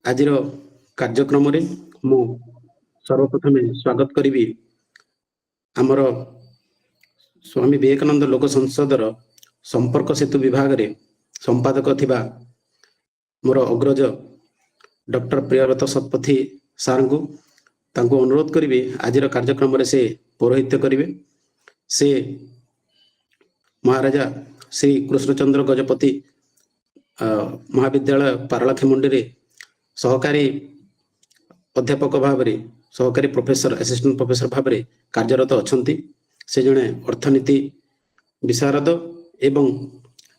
आजिर कार्यक्रम रे मु सर्वप्रथमे स्वागत करी आमर स्वामी विवेकानंद लोक संसद संपर्क सेतु विभाग रे संपादक थिबा मोर अग्रज डॉक्टर प्रियव्रत शतपथी सार को तांको अनुरोध करी आजिर कार्यक्रम रे से पौरोहित्य करिवे। से महाराजा श्री कृष्णचंद्र गजपति महाविद्यालय पारलाखेमुंडी रे सहकारी अध्यापक भाव में सहकारी प्रोफेसर असिस्टेंट प्रोफेसर भाव में कार्यरत अच्छा। से जड़े अर्थनीति विशारद एवं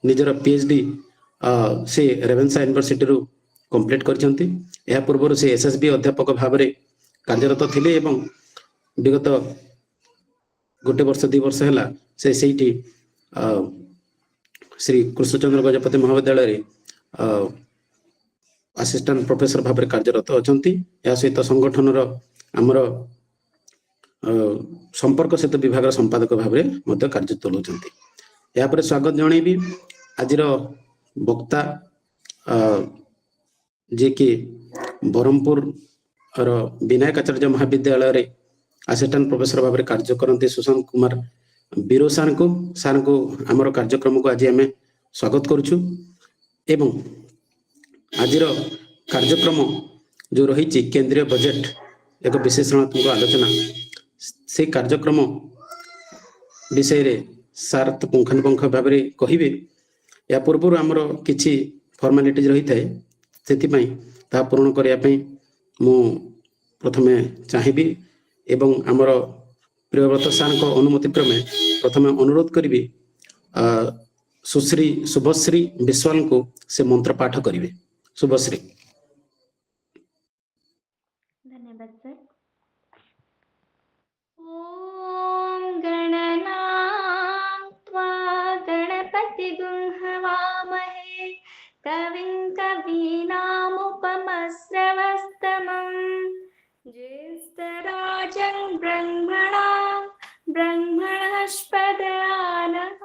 निजर पीएचडी से रेवेन्सा यूनिवर्सिटी रु कंप्लीट करछंती। या पूर्व से एसएसबी अध्यापक भाव में कार्यरत थिले एवं विगत गोटे वर्ष 2 वर्ष है से सहीटी श्री कृष्णचंद्र गजपति महाविद्यालय रे असिस्टेंट प्रोफेसर भाव में कार्यरत अच्छा। या सहित संगठन आमर संपर्क सेतु विभाग संपादक भाव में कार्य चलाउछंती। या पर स्वागत जनइबी आजिर वक्ता जे कि बरहमपुर विनायक आचार्य महाविद्यालय रे असिस्टेंट प्रोफेसर भाव में कार्य करते सुशांत कुमार बीरो सार को आमर कार्यक्रम को आज आम स्वागत करुछु। एवं आजिर कार्यक्रम जो रही केंद्रीय बजेट एक विश्लेषणात्मक आलोचना से कार्यक्रम विषय रे सार तो पुंखानुपुंख भाव में कहिबे। या पूर्व आमर किछि फॉर्मालिटीज रही थाए सेतिपई ता पूर्ण करिया पई मु प्रथमे चाहिबी एवं आमर प्रियव्रत सार को अनुमति क्रमे प्रथमे अनुरोध करिबी सुश्री शुभश्री विश्वाल को से मंत्र पाठ करिवे। शुभश्री। धन्यवाद सर। ओम गणनां त्वा गणपतिगुं हवामहे कविं कवीनामुपमश्रवस्तमं ज्येष्ठराजं ब्रह्मणस्पदानः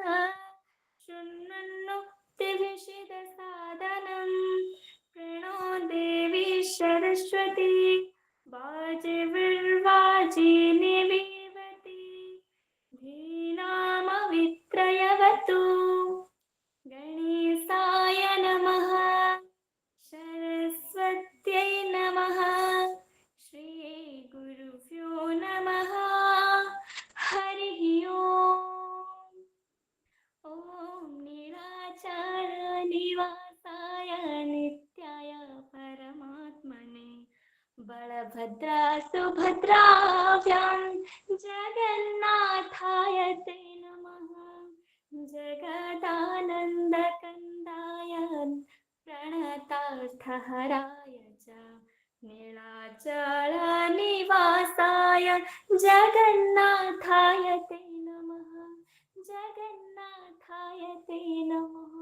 शृण्वन्नोक्तिभिषिदसादनं प्रणो देवी सरस्वती वाजिर्वाजिनीवती धीनामवित्रयवतु। गणेशाय नमः, सरस्वत्यै नमः, श्री गुरुभ्यो नमः। हरिः ओम निराचार निवासाय नित्याय परमात्मने बलभद्रा सुभद्राभ्यां जगन्नाथाय ते नमः। जगदानन्दकन्दाय प्रणतार्थहराय च नीलाचल निवासाय जगन्नाथाय ते नमः। जगन्नाथाय ते नमः।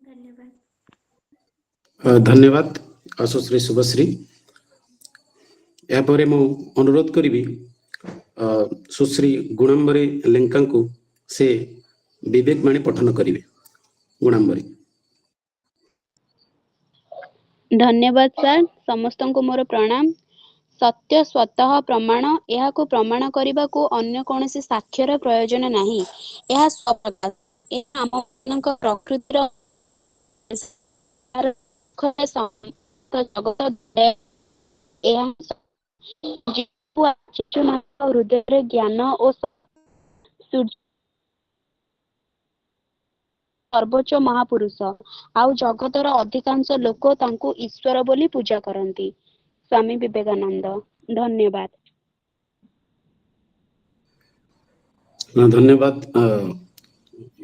धन्यवाद। धन्यवाद सुश्री शुभश्री। या पर मु अनुरोध करी सुश्री गुणांबरी लेंका को से विवेक बाणी पठन करिवे। गुणांबरी। धन्यवाद सर। समस्त को मोर प्रणाम। सत्य स्वतः प्रमाण, यह को प्रमाण करने को अन्य कौन से साक्ष्यर प्रयोजन नहीं। यह स्वप्रकाश, यह आम प्रकृतिर हृदय ज्ञान और सर्वोच्च महापुरुष आउ जगतर अधिकांश लोक तांको ईश्वर बोली पूजा करती। स्वामी विवेकानंद। धन्यवाद। धन्यवाद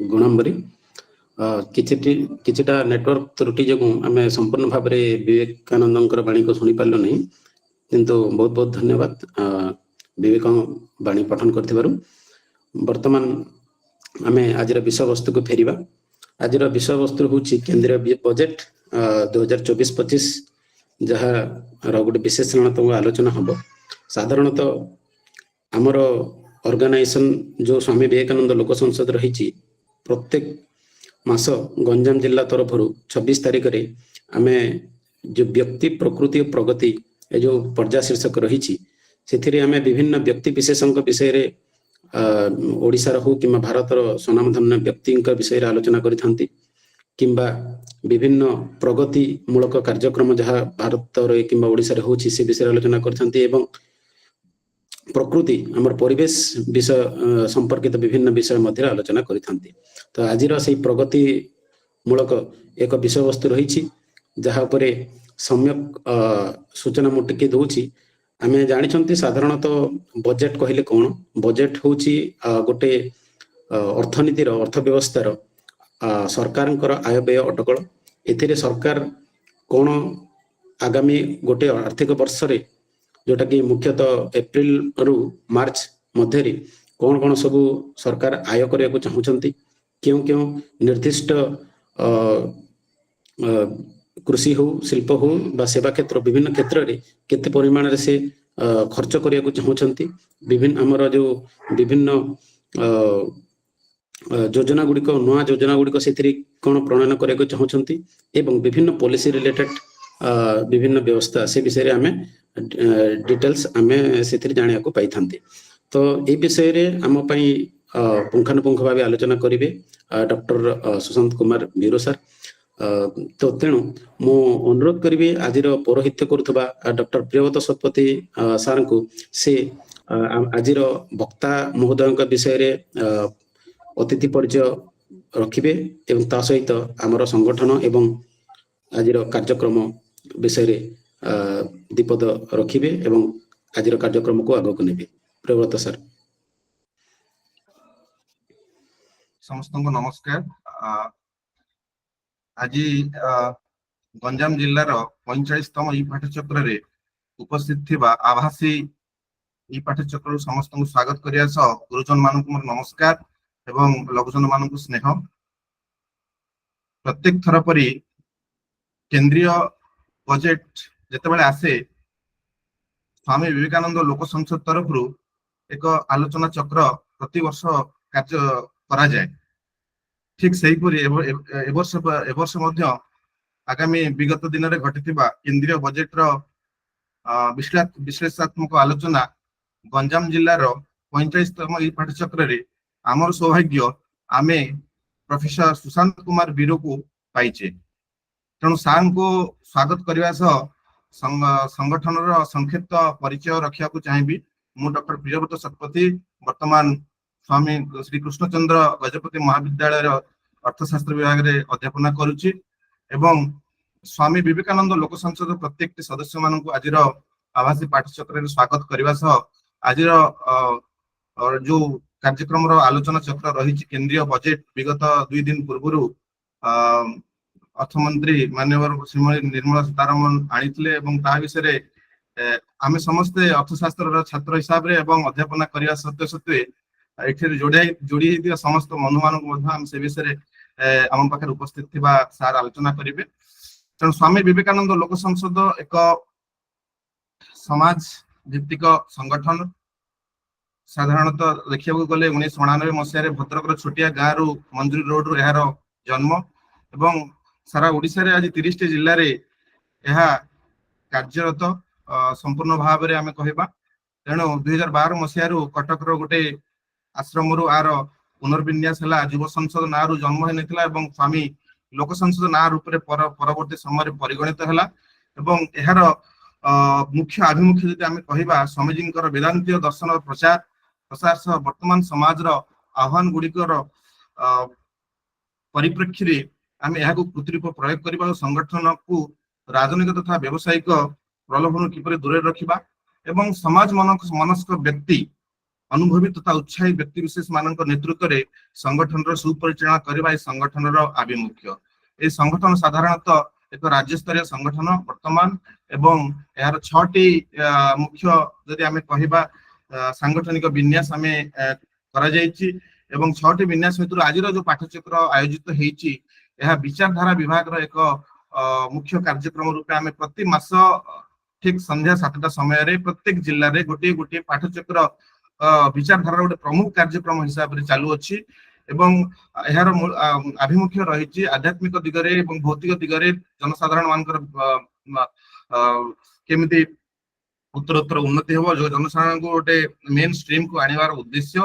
गुणांबरी। किछिटा नेटवर्क त्रुटि जो आम संपूर्ण भाव में विवेकानंद वाणी को शुणी पार्लु नहीं, किंतु बहुत बहुत धन्यवाद विवेक वाणी पठन कर। वर्तमान आम आज विषय वस्तु को फेरिबा। आज विषय वस्तु हूँ केंद्रीय बजेट 2024-25 जहाँ गोटे विश्लेषणात्मक आलोचना हम। साधारणतः आमर ऑर्गेनाइजेशन जो स्वामी विवेकानंद लोक संसद रही प्रत्येक मास गंजाम जिला तरफ 26 तारिख रे आमे जो व्यक्ति प्रकृति और प्रगति ए जो पर्जा शीर्षक रही आमे विभिन्न व्यक्ति विशेषों विषय रे ओडिशार हो कि भारतर स्वनामधन्य व्यक्ति विषय रे आलोचना करिथांती किंबा विभिन्न प्रगति मूलक कार्यक्रम जहाँ भारत कि ओडिशा रे होछि से विषय आलोचना करथांती एवं प्रकृति आमर परिवेश विषय संपर्कित विभिन्न विषय मध्य आलोचना करिथांती। तो आज से प्रगति मूलक एक विषय वस्तु रही जहाँ उपरे सम्यक सूचना मु टिके दउछि। आमे जानिछंती साधारणतः बजेट कहले कोन बजेट होछि गोटे अर्थनीतिर अर्थव्यवस्थार सरकारंकर आय व्यय अटकल। एथिरे सरकार कोन आगामी गोटे आर्थिक वर्ष रे जोटा कि मुख्यतः एप्रिल रु मार्च मध्य कौन कौन सब सरकार आय करने को चाहूँगी क्यों क्यों निर्दिष्ट कृषि हो शिल्प हो बा सेवा क्षेत्र विभिन्न क्षेत्र रे केते परिमाण रे से खर्च करने को चाहूँगी विभिन्न आमर जो विभिन्न योजना गुड़िक नुआ योजना गुड़िक से कौन प्रणयन करने को चाहूँगी एवं विभिन्न पॉलिसी रिलेटेड विभिन्न व्यवस्था से विषय आमे डिटेल्स आमे से जाना को पाई थांती। तो ये विषय रे आम पई पुंखानुपुंख भाव आलोचना करेंगे डॉक्टर सुशांत कुमार बीरो सर। तो तेणु मु अनुरोध करी आज पौरोहित्य करुवा डॉक्टर प्रियव्रत शतपथी सार को से आज वक्ता महोदय विषय रे अतिथि परिचय रखिबे एवं ता सहित आमर संगठन एवं आज कार्यक्रम विषय रे दीपद रखिबे एवं आज कार्यक्रम को आगक नेबे। प्रियव्रत सर। समस्त को नमस्कार। आज गंजाम जिलार 45तम ई पाठचक्र रे उपस्थित थिबा आभासी ई पाठचक्र समस्त को स्वागत करिया सह गुरुजन मानक मोर नमस्कार एवं लघुजन मानक स्नेह। प्रत्येक थर परी केंद्रीय बजेट जेतेबेले आसे स्वामी विवेकानंद लोक संसद तरफ एक आलोचना चक्र प्रति वर्ष कार्य करा जाए। ठीक सही परी एवर्ष मध्य आगामी विगत दिन में घटिथिबा केंद्रीय बजेट रो विश्लेषणात्मक आलोचना गंजाम जिलार 45तम ई पाठचक्र रे आमर सौभाग्य आमे प्रोफेसर सुशांत कुमार बीरो को पाइचे। तेणु सार को स्वागत करने सह संगठन संक्षिप्त परिचय रखा चाहिए। मु डॉक्टर प्रियव्रत शतपथी वर्तमान स्वामी श्री कृष्णचंद्र गजपति महाविद्यालय अर्थशास्त्र विभाग में अध्यापना करुच्ची एवं स्वामी विवेकानंद लोक संसद प्रत्येक सदस्य मान आज आभासी पाठचक्र स्वागत करने सह आज जो कार्यक्रम आलोचना चक्र रही केंद्रीय बजेट विगत 2 दिन पूर्व अर्थमंत्री माननीय श्रीमती निर्मला सीतारमण आनीथिले एवं ता विषय आमे समस्ते अर्थशास्त्र छात्र हिसाब रे एवं अध्यापना करिया सत्य सत्वे एठे जोड़ी समस्त बंधु मान से विषय आम पाखे उपस्थित थिबा सार आलोचना करिवे। तेणु स्वामी विवेकानंद लोक संसद एक समाज भित्तिक संगठन। साधारणतः देखा गले 1999 मसीह भद्रक छोटिया गाँव मंजूरी रोड रु यार जन्म एवं सारा ओडिशा रे आज 30 टी जिल्ला रे यह कार्यरत संपूर्ण भाव में आम कहवा। तेणु 2012 मसीह कटक गोटे आश्रम रु आर पुनर्विन्यास है युव संसद ना रु जन्म होता एवं स्वामी लोक संसद ना रूप में परवर्ती समय परिगणित है। यार मुख्य आभिमुख्य जब आम कहवा स्वामीजी वेदांत दर्शन प्रचार प्रसार सह वर्तमान समाज आह्वान गुड़िकर परिप्रेक्षी रे आम यहाँ कृत्रिप प्रयोग करने संगठन को राजनीतिक तथा व्यावसायिक प्रलोभन किपर दूर रखा एवं समाज मनस्क व्यक्ति अनुभवी तथा उत्साही व्यक्ति विशेष मान नेतृत्व में संगठन सुपरिचालना करने संगठन आभिमुख्य। ये संगठन साधारणतः एक राज्य स्तरीय संगठन वर्तमान एवं यार 6टी मुख्य जदि आम कहवा सांगठनिक विन्यास आम एवं 6टी विन्यास भर आज जो पाठचक्र आयोजित होती विचारधारा विभाग एक मुख्य कार्यक्रम रूप आम प्रति मास ठीक संध्या 7टा समय प्रत्येक जिले में गोटे गोटे पाठचक्र विचारधारा गोटे प्रमुख कार्यक्रम हिसाब से चालू अच्छी ଏବଂ ଏହାର ଆଭିମୁଖ୍ୟ ରହିଛି ଆଧ୍ୟାତ୍ମିକ ଦିଗରେ ଏବଂ ଭୌତିକ ଦିଗରେ ଜନସାଧାରଣ ମାନଙ୍କର କେମିତି उत्तरोत्तर उन्नति हम जो जनसाधारण को गोटे मेन स्ट्रीम को आनिबार उद्देश्य।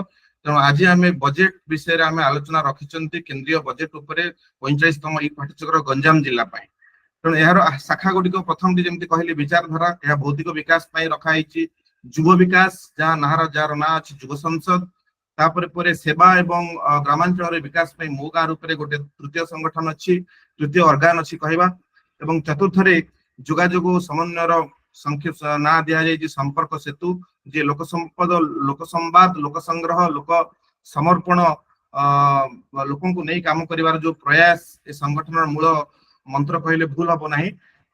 तेणु आज आम बजेट विषय आम आलोचना रखिंट केंद्रीय बजेट उपर 45तम ई पाठ्यचक्र गंजाम जिला तेणु यार शाखा गुड़िक प्रथम जमी कहली विचारधारा यह भौतिक विकास रखाई युव विकास जहाँ नार जार ना अच्छी युव संसद तापर सेवा एवं ग्रामांचल विकास मो गाँ रूप गोटे तृतीय संगठन अच्छी तृतीय अर्गान अच्छी कहवा एवं चतुर्थ जोगाजोग समन्वयर संक्षेप ना दि संपर्क सेतु जे लोक संपद लोक संवाद लोक संग्रह लोक समर्पण लोक नहीं काम कर जो प्रयास ए संगठन मूल मंत्र कहले भूल हम ना।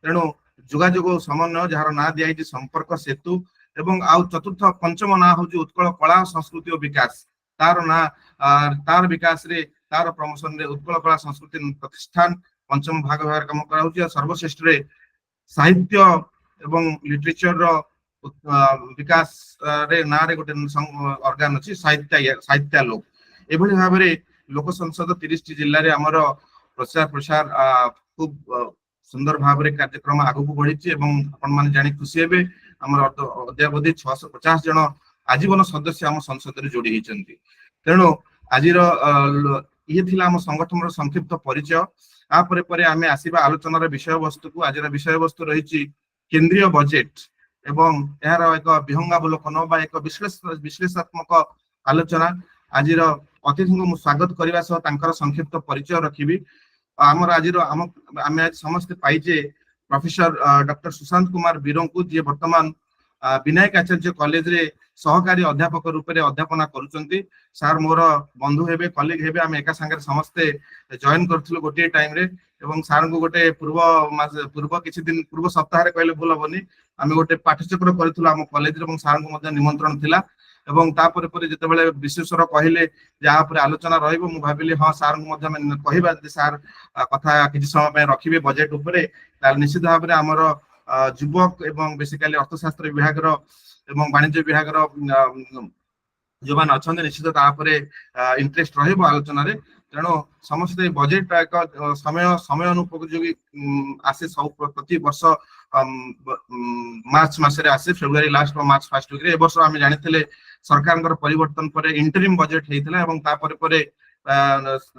तेणु जोगाजोग समन्वय जार ना दि संपर्क सेतु एवं आउ चतुर्थ पंचम ना हूँ उत्कल कला संस्कृति और विकास तार ना तार विकास रे तार प्रमोशन रे उत्कल कला संस्कृति प्रतिष्ठान पंचम भाग भाग काम करा सर्वश्रेष्ठ रे साहित्य एवं लिटरेचर विकास रे ना रे गोटे अर्गान अच्छी साहित्य लोक एभली भाव में लोक संसद 30 जिले में आमर प्रचार प्रसार खूब सुंदर भाव में कार्यक्रम आगू बढ़ी आपण जानी खुशी हे आमर अद्यावधि 650 जन आजीवन सदस्य आम संसद में जोड़ी होती। तेणु आज ये आम संगठन संक्षिप्त परिचय आपर आम आसवा आलोचनार विषय वस्तु को आज विषय वस्तु रही केंद्रीय बजेट एवं यार एक विहंगावलोकन बा एक विश्लेषणात्मक आलोचना आज अतिथि को स्वागत करने सह संक्षिप्त परिचय रखी आमर आज आम आज समस्ते पाइजे प्रोफेसर डॉक्टर सुशांत कुमार बीरो को जी वर्तमान विनायक आचार्य कॉलेज रे सहकारी अध्यापक रूप में अध्यापना करुचंती। सार मोर बंधु हेबे कलीग हेबे आम एका संगे समस्ते जॉइन करथिलु गोटे टाइम रे एवं सार को गोटे पूर्व किछि दिन पूर्व सप्ताह रे कहले भूल हबनी आम गोटे पाठ्यचक्र करथिलु आम कॉलेज रे एवं सार को मध्य निमंत्रण थिला एवं तापर पर जेतेबेले विशेषकर कहले जहाँ पर आलोचना रहइबो मु भाबिली हां सार को मध्य कहबा जे सार कथा किछि समय पे रखिबे बजेट ऊपर तार निश्चित भाव में आमर युवक एवं बेसिकली अर्थशास्त्र विभाग एवं वाणिज्य विभाग जो मान अच्छा निश्चित इंटरेस्ट रलोचन। तेणु समस्ते बजेट एक समय अनुपयोगी आसे सब प्रति वर्ष मार्च मसरे आसे February last March first week ए वर्ष आम जानी सरकार परिवर्तन पर इंटरिम बजेट होता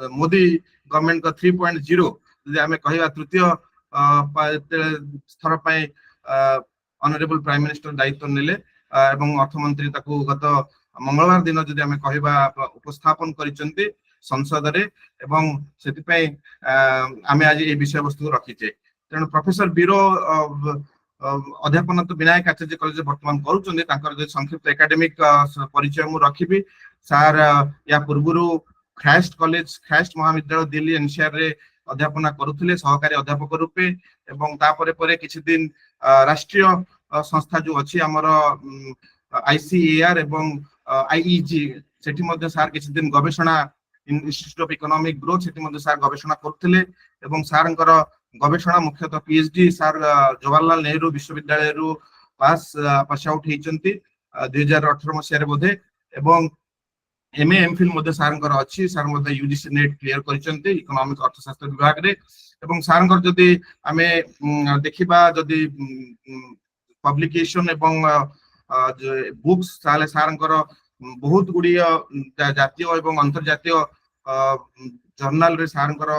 मोदी गवर्नमेंट का 3.0 जदि आम कह तृतीय थर ऑनरेबल प्राइम मिनिस्टर दायित्व नेले एवं अर्थमंत्री गत मंगलवार दिन जदि आम कह उपस्थापन करिसेंती संसद रे एवं सेति आम आज ये विषय वस्तु रखीचे। तेणु प्रोफेसर बीरो अध्यापन तो विनायक आचार्य कॉलेज वर्तमान करुँच संक्षिप्त एकेडमिक परिचय मु रखी सार या पूर्व ख्राइस्ट कॉलेज ख्राइस्ट महाविद्यालय दिल्ली एनसीआर रे अध्यापना करुले सहकारी अध्यापक रूपे एवं तापर परे किछि दिन राष्ट्रीय संस्था जो अच्छी आमर आईसीएआर एवं आईईजी सेठी मध्ये सार किछि दिन गवेषणा इंस्टीट्यूट ऑफ इकोनॉमिक ग्रोथ सेठी मध्ये सार गवेषणा करथिले एवं सारंकर गवेषणा मुख्यतः पीएचडी सार जवाहरलाल नेहरू विश्वविद्यालय रु पास आउट हेचंती 2018 मसिया रे बोधे एवं एमए एमफिल मध्ये सारंकर अच्छी सार मध्ये यूजीसी नेट क्लियर करिसंती इकोनॉमिक अर्थशास्त्र विभाग रे एवं सारंकर जदि आमे देखिबा जदि पब्लिकेशन एवं बुक्स ताले सारंकर बहुत गुडी जातीय एवं अंतर्जातीय जर्नल रे सारंकर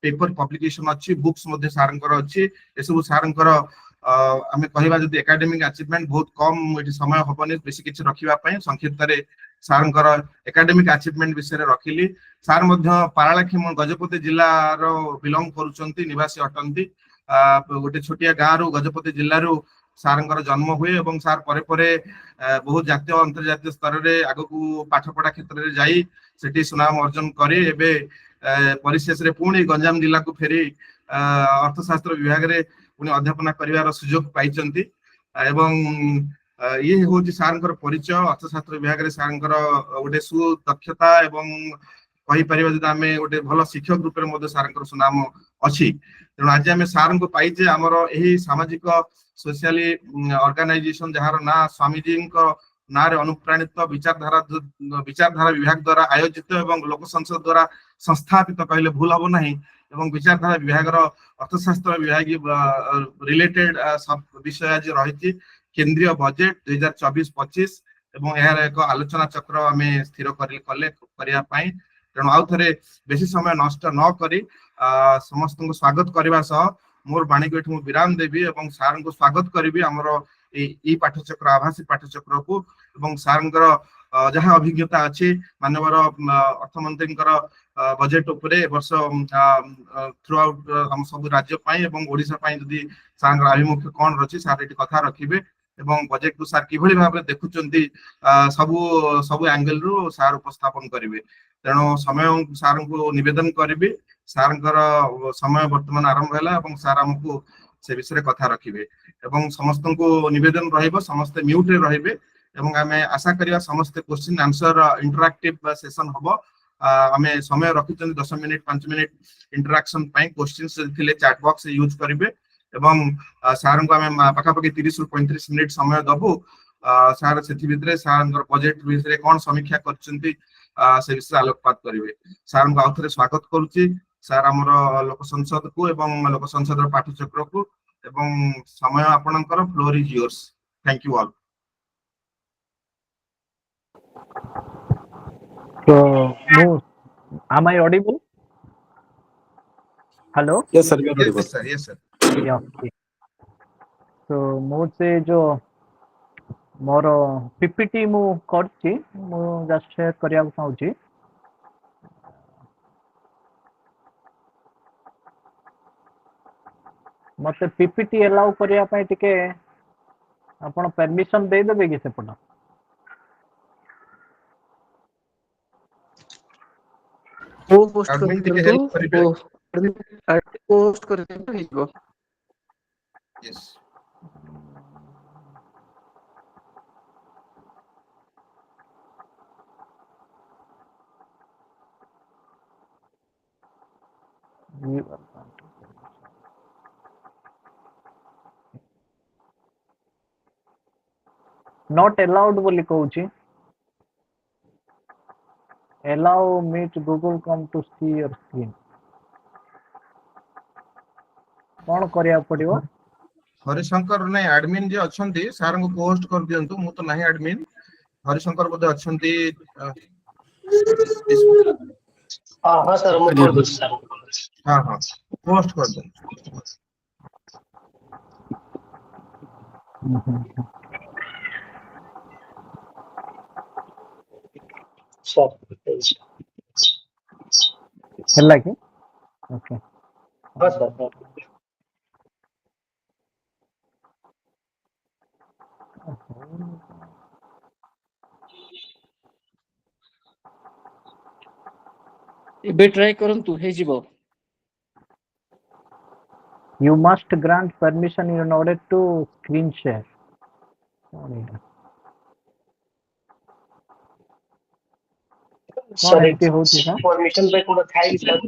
पेपर पब्लिकेशन अच्छी बुक्स मध्ये सारंकर अच्छी ए सब सारंकर आमे कहबा जदि एकेडमिक अचीवमेंट बहुत कम एठी समय होबनी बेसी किछ रखिबा पय संक्षिप्त रे सारंकर एकेडमिक अचीवमेंट विषय रखिली। सार मध्ये पारालाखेम गजपति जिल्ला रो बिलोंग करूचंती निवासी अटंती गोटे छोटिया गाँ रु गजपति जिल्ला रु सारंकर जन्म हुए एवं सार परे परे बहुत जातीय अंतर्जातीय स्तर रे आगु पाठ पढ़ा क्षेत्र रे जाई सेठी सुनाम अर्जन करे एबे परिशेष रे पुणी गंजाम जिला को फेरी अर्थशास्त्र विभाग रे पुणी अध्यापना करिवार सुयोग पाइचंती एवं ये होची सारंकर परिचय अर्थशास्त्र विभाग रे सारंकर गोटे सुदक्षता एवं कहि परिबा जदि आमे गोटे भल शिक्षक रूप में मध्य सारंकर सुनाम अछि। तेणु आज आम सार को पाइजे आमर यही सामाजिक सोशली ऑर्गेनाइजेशन जार ना स्वामीजी नारे अनुप्राणित विचारधारा विभाग द्वारा आयोजित एवं लोक संसद द्वारा संस्थापित कहले भूल हम नहीं एवं विचारधारा विभाग अर्थशास्त्र विभाग रिलेटेड सब विषय आज रही केंद्रीय बजेट 2024-25 एवं यार एक आलोचना चक्र आम स्थिर करने तेणु आउ थे बेसी समय नष्ट न करी समस्त को स्वागत करने सह मोर बाणी को ये विराम देवी और सार को स्वागत करी आमर ई पाठ्यचक्र आभासी पाठ्यचक्र को सार जहाँ अभिज्ञता अच्छी मानवर अर्थमंत्री बजेट उपरे वर्ष थ्रू आउट हम सब राज्य ओडिशा जदि सार आभिमुख्य कौन रही सार ये कथा रखिए एवं बजेट को सार किभली भाव देखुं सबू सबू एंगल रु सार उपस्थापन करेंगे तेणु समय सार को निवेदन करी सार समय वर्तमान आरंभ है सार आमको से विषय कथा रखिए एवं समस्त को निवेदन रहिबो समस्त म्यूट रे रहिबे एवं आमे आशा करिया समस्त क्वेश्चन आंसर इंटरैक्टिव सेशन हबो आमे समय रखिछन 10 मिनिट 5 मिनिट इंटरैक्शन पई क्वेश्चंस थिले चैट बॉक्स यूज करिवे एवं सार को आमे पाखा पाखी 30 रु 35 मिनिट समय दबु सार सेथि भितरे सार बजेट विषय कोन समीक्षा करछंती से विषय आलोकपात करिवे सार को आउथरे स्वागत करूची सार हमर लोक संसद को एवं लोक संसद पाठ्यचक्र को एवं समय आपनकर floor is yours thank you all So, am I audible? Hello? Yes sir, you are audible. yes sir yes sir Yeah, okay. So, मुझे जो मोर PPT मु करछि मु जस्ट शेयर करिया चाहूछि मते PPT अलाउ करिया पय टिके आपण परमिशन दे देबे कि सेपटा वो पोस्ट कर एडमिन टिके दियंतु हेल्प करिवे वो पोस्ट कर दियंतु हेजबो यस नॉट अलाउड बोली कहूछि allow me to google come to see your screen कौन करिया पड़िबो हरिशंकर ने एडमिन जे अछंती सार को पोस्ट कर दियंतु मु तो नहीं एडमिन हरिशंकर बोधे अछंती हाँ सर मैं कर दूँ सर हां हां पोस्ट कर दो हल्ला के ओके हाँ सर एबे ट्राई करंतु हेजिबो you must grant permission in order to screen share sir एमती होची का परमिशन पे कोड थाई sir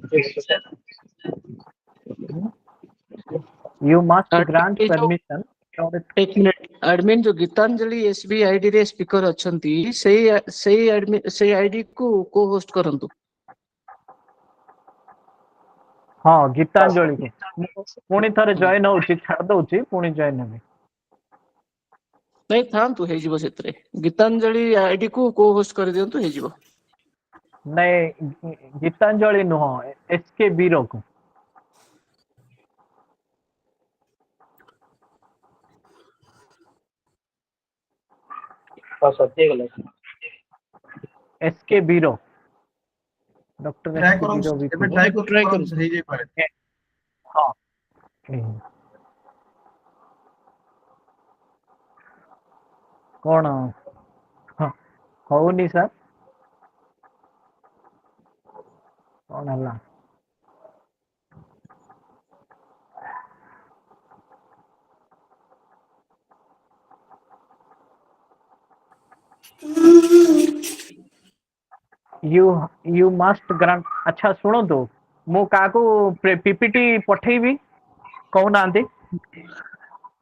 you must grant permission in order to एक मिनट एडमिन जो गीतांजलि एसबी आईडी रे स्पीकर अछंती सेही एडमिन सेही आईडी को होस्ट करंतु हाँ गीतांजलि को पुणी थरे जॉइन होची छाड़ दोची पुणी जॉइन हेबे नहीं थांतु हेजिबो सेतरे गीतांजलि आईडी को होस्ट कर दियंतु हेजिबो नहीं गीतांजलि नुह एसके बीरो को हाँ सर ठीक है एसके बीरो डॉक्टर ट्राई एसके करो बीरो भी एबे ट्राई करो सही जे पारे हाँ कौन हाँ होनी सर कौन हल्ला you must grant अच्छा सुनो तो मु काको पीपीटी पठेबी कहू नांती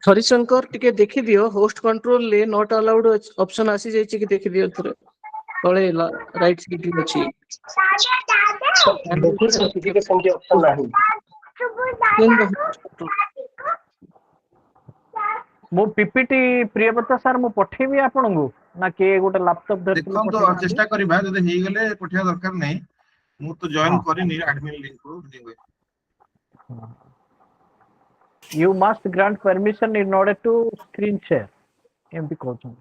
हरिशंकर टिके देखि दियो होस्ट कंट्रोल ले नॉट अलाउड ऑप्शन आसी जाय कि देखि दियो थरे तळे राइट साइड रे अछि देखिए सर किसी के संख्या ऑप्शन नहीं मो पीपीटी प्रियव्रत सर मु पठेबी आपन को ना के गोटे लैपटॉप धरथिले देखो हाँ। तो चेष्टा करिबा जदि हेई गेले पठिया दरकार नहीं मु तो जॉइन हाँ। करिनी एडमिन लिंक को दिवे You must grant permission in order to screen share. MP कहउछन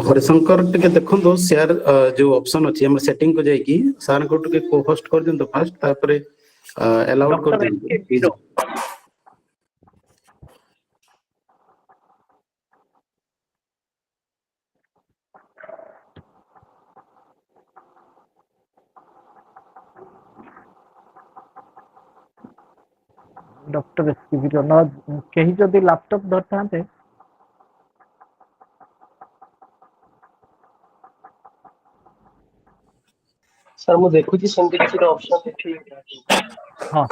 हरिशंकर टिके देखंदो शेयर जो ऑप्शन अछि हमर सेटिंग को जाय कि सार को टिके को होस्ट कर दियंतो फर्स्ट तापरे अलाउड कर डॉक्टर एसके दियंतो बीरो डॉक्टर एसके बीरो न केही जदि लैपटॉप धरथांते सर मु देखुची सेमती किसी ऑप्शन ठीक हाँ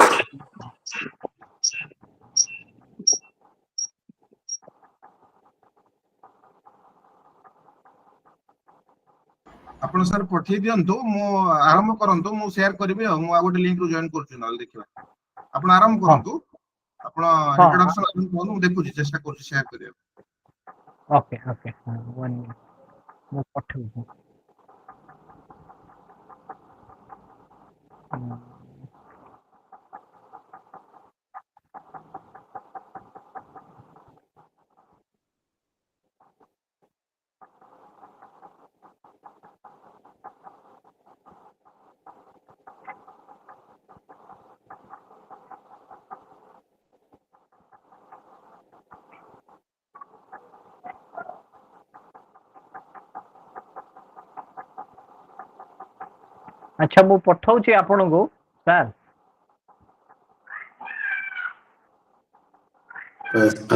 आपण सर पठि दियंतो मु आरंभ करंतो मु शेयर करबी मु आ गोटे लिंक रो जॉइन करछु नल देखिबा आपण आरंभ हाँ करंतु आपण हाँ इंट्रोडक्शन आरंभ करंतु मु देखुची चेष्टा करछु शेयर करिया ओके ओके वन मु पठेबी अच्छा मु पठाउची आपन को सर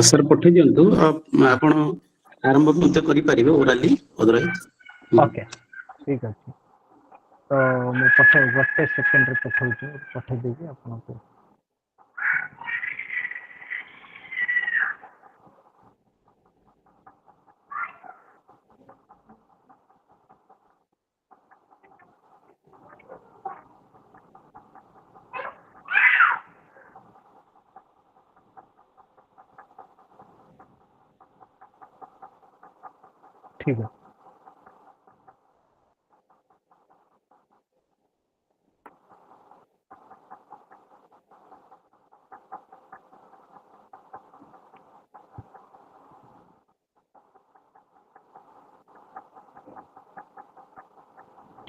सर पठे दियंतो आपण आरंभ मते करि परिबे ओराली अदरवाइज ओके ठीक अछि तो मु पठे गोटे सेकंड रे पठाउची पठे देबी आपन को ठीक है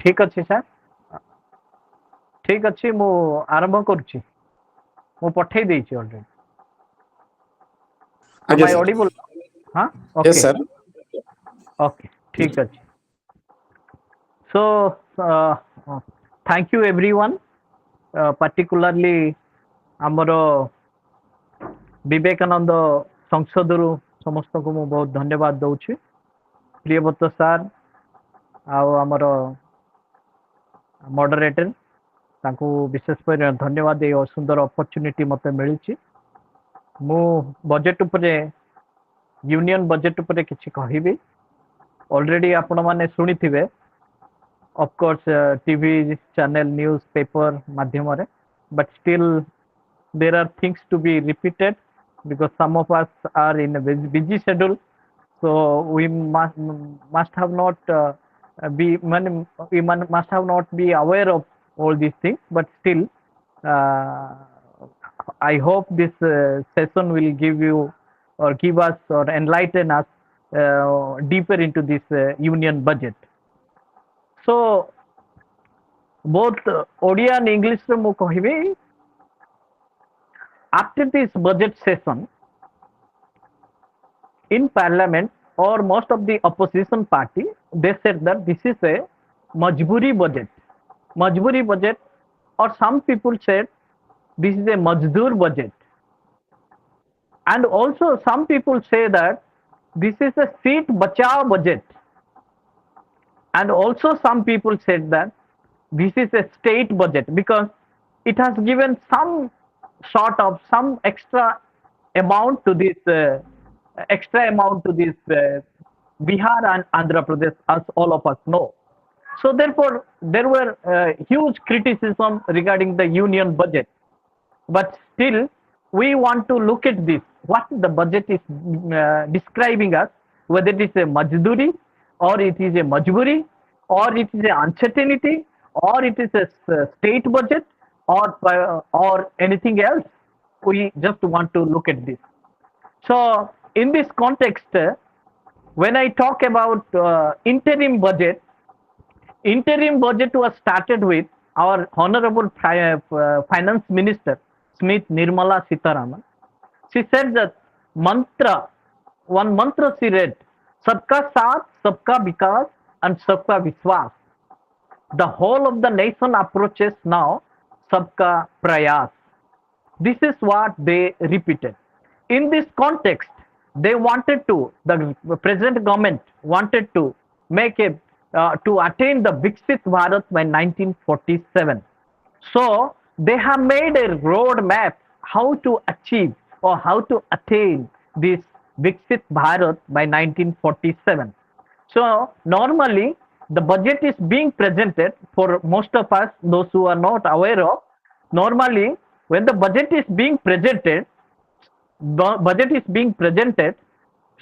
ठीक अच्छे सर ठीक अच्छे मु आरंभ करुच्ची मु पठे देइछि ऑलरेडी am I audible हाँ यस okay सर okay ठीक अच्छे so thank you everyone particularly ଆମର विवेकानंद संसद रु समस्त को मु बहुत धन्यवाद दउछि प्रियव्रत सर आउ हमर मॉडरेटर तांको विशेष पर धन्यवाद ए सुंदर अपॉर्चुनिटी मते मिलिछि मु बजेट उपरे यूनियन बजेट उपरे किछि कहिबी ऑलरेडी आपण माने सुनिथिबे of course TV channel news paper माध्यम रे but still there are things to be repeated because some of us are in a busy schedule so we must have not must have not be aware of all these things but still uh, I hope this session will give you or give us or enlighten us deeper into this union budget so both Odia and English रे मु कहिबे after this budget session in parliament or most of the opposition party they said that this is a majburi budget or some people said this is a majdur budget and also some people say that this is a seat bachao budget and also some people said that this is a state budget because it has given some sort of some extra amount to this extra amount to this Bihar and Andhra Pradesh, as all of us know. So therefore, there were huge criticism regarding the union budget. But still, we want to look at this. What the budget is describing us, whether it is a majduri, or it is a majburi, or it is a uncertainty, or it is a state budget, or anything else. We just want to look at this. So, in this context, when I talk about interim budget was started with our honorable finance minister, Smith Nirmala Sitaraman. She said that one mantra she read, Sabka Saath, Sabka Vikas, and Sabka Viswas. The whole of the nation approaches now Sabka Prayas. This is what they repeated. In this context, the present government wanted to make to attain the Viksit Bharat by 1947. So they have made a road map how to achieve or how to attain this Viksit Bharat by 1947. So normally the budget is being presented for most of us, those who are not aware of. Normally, when the budget is being presented,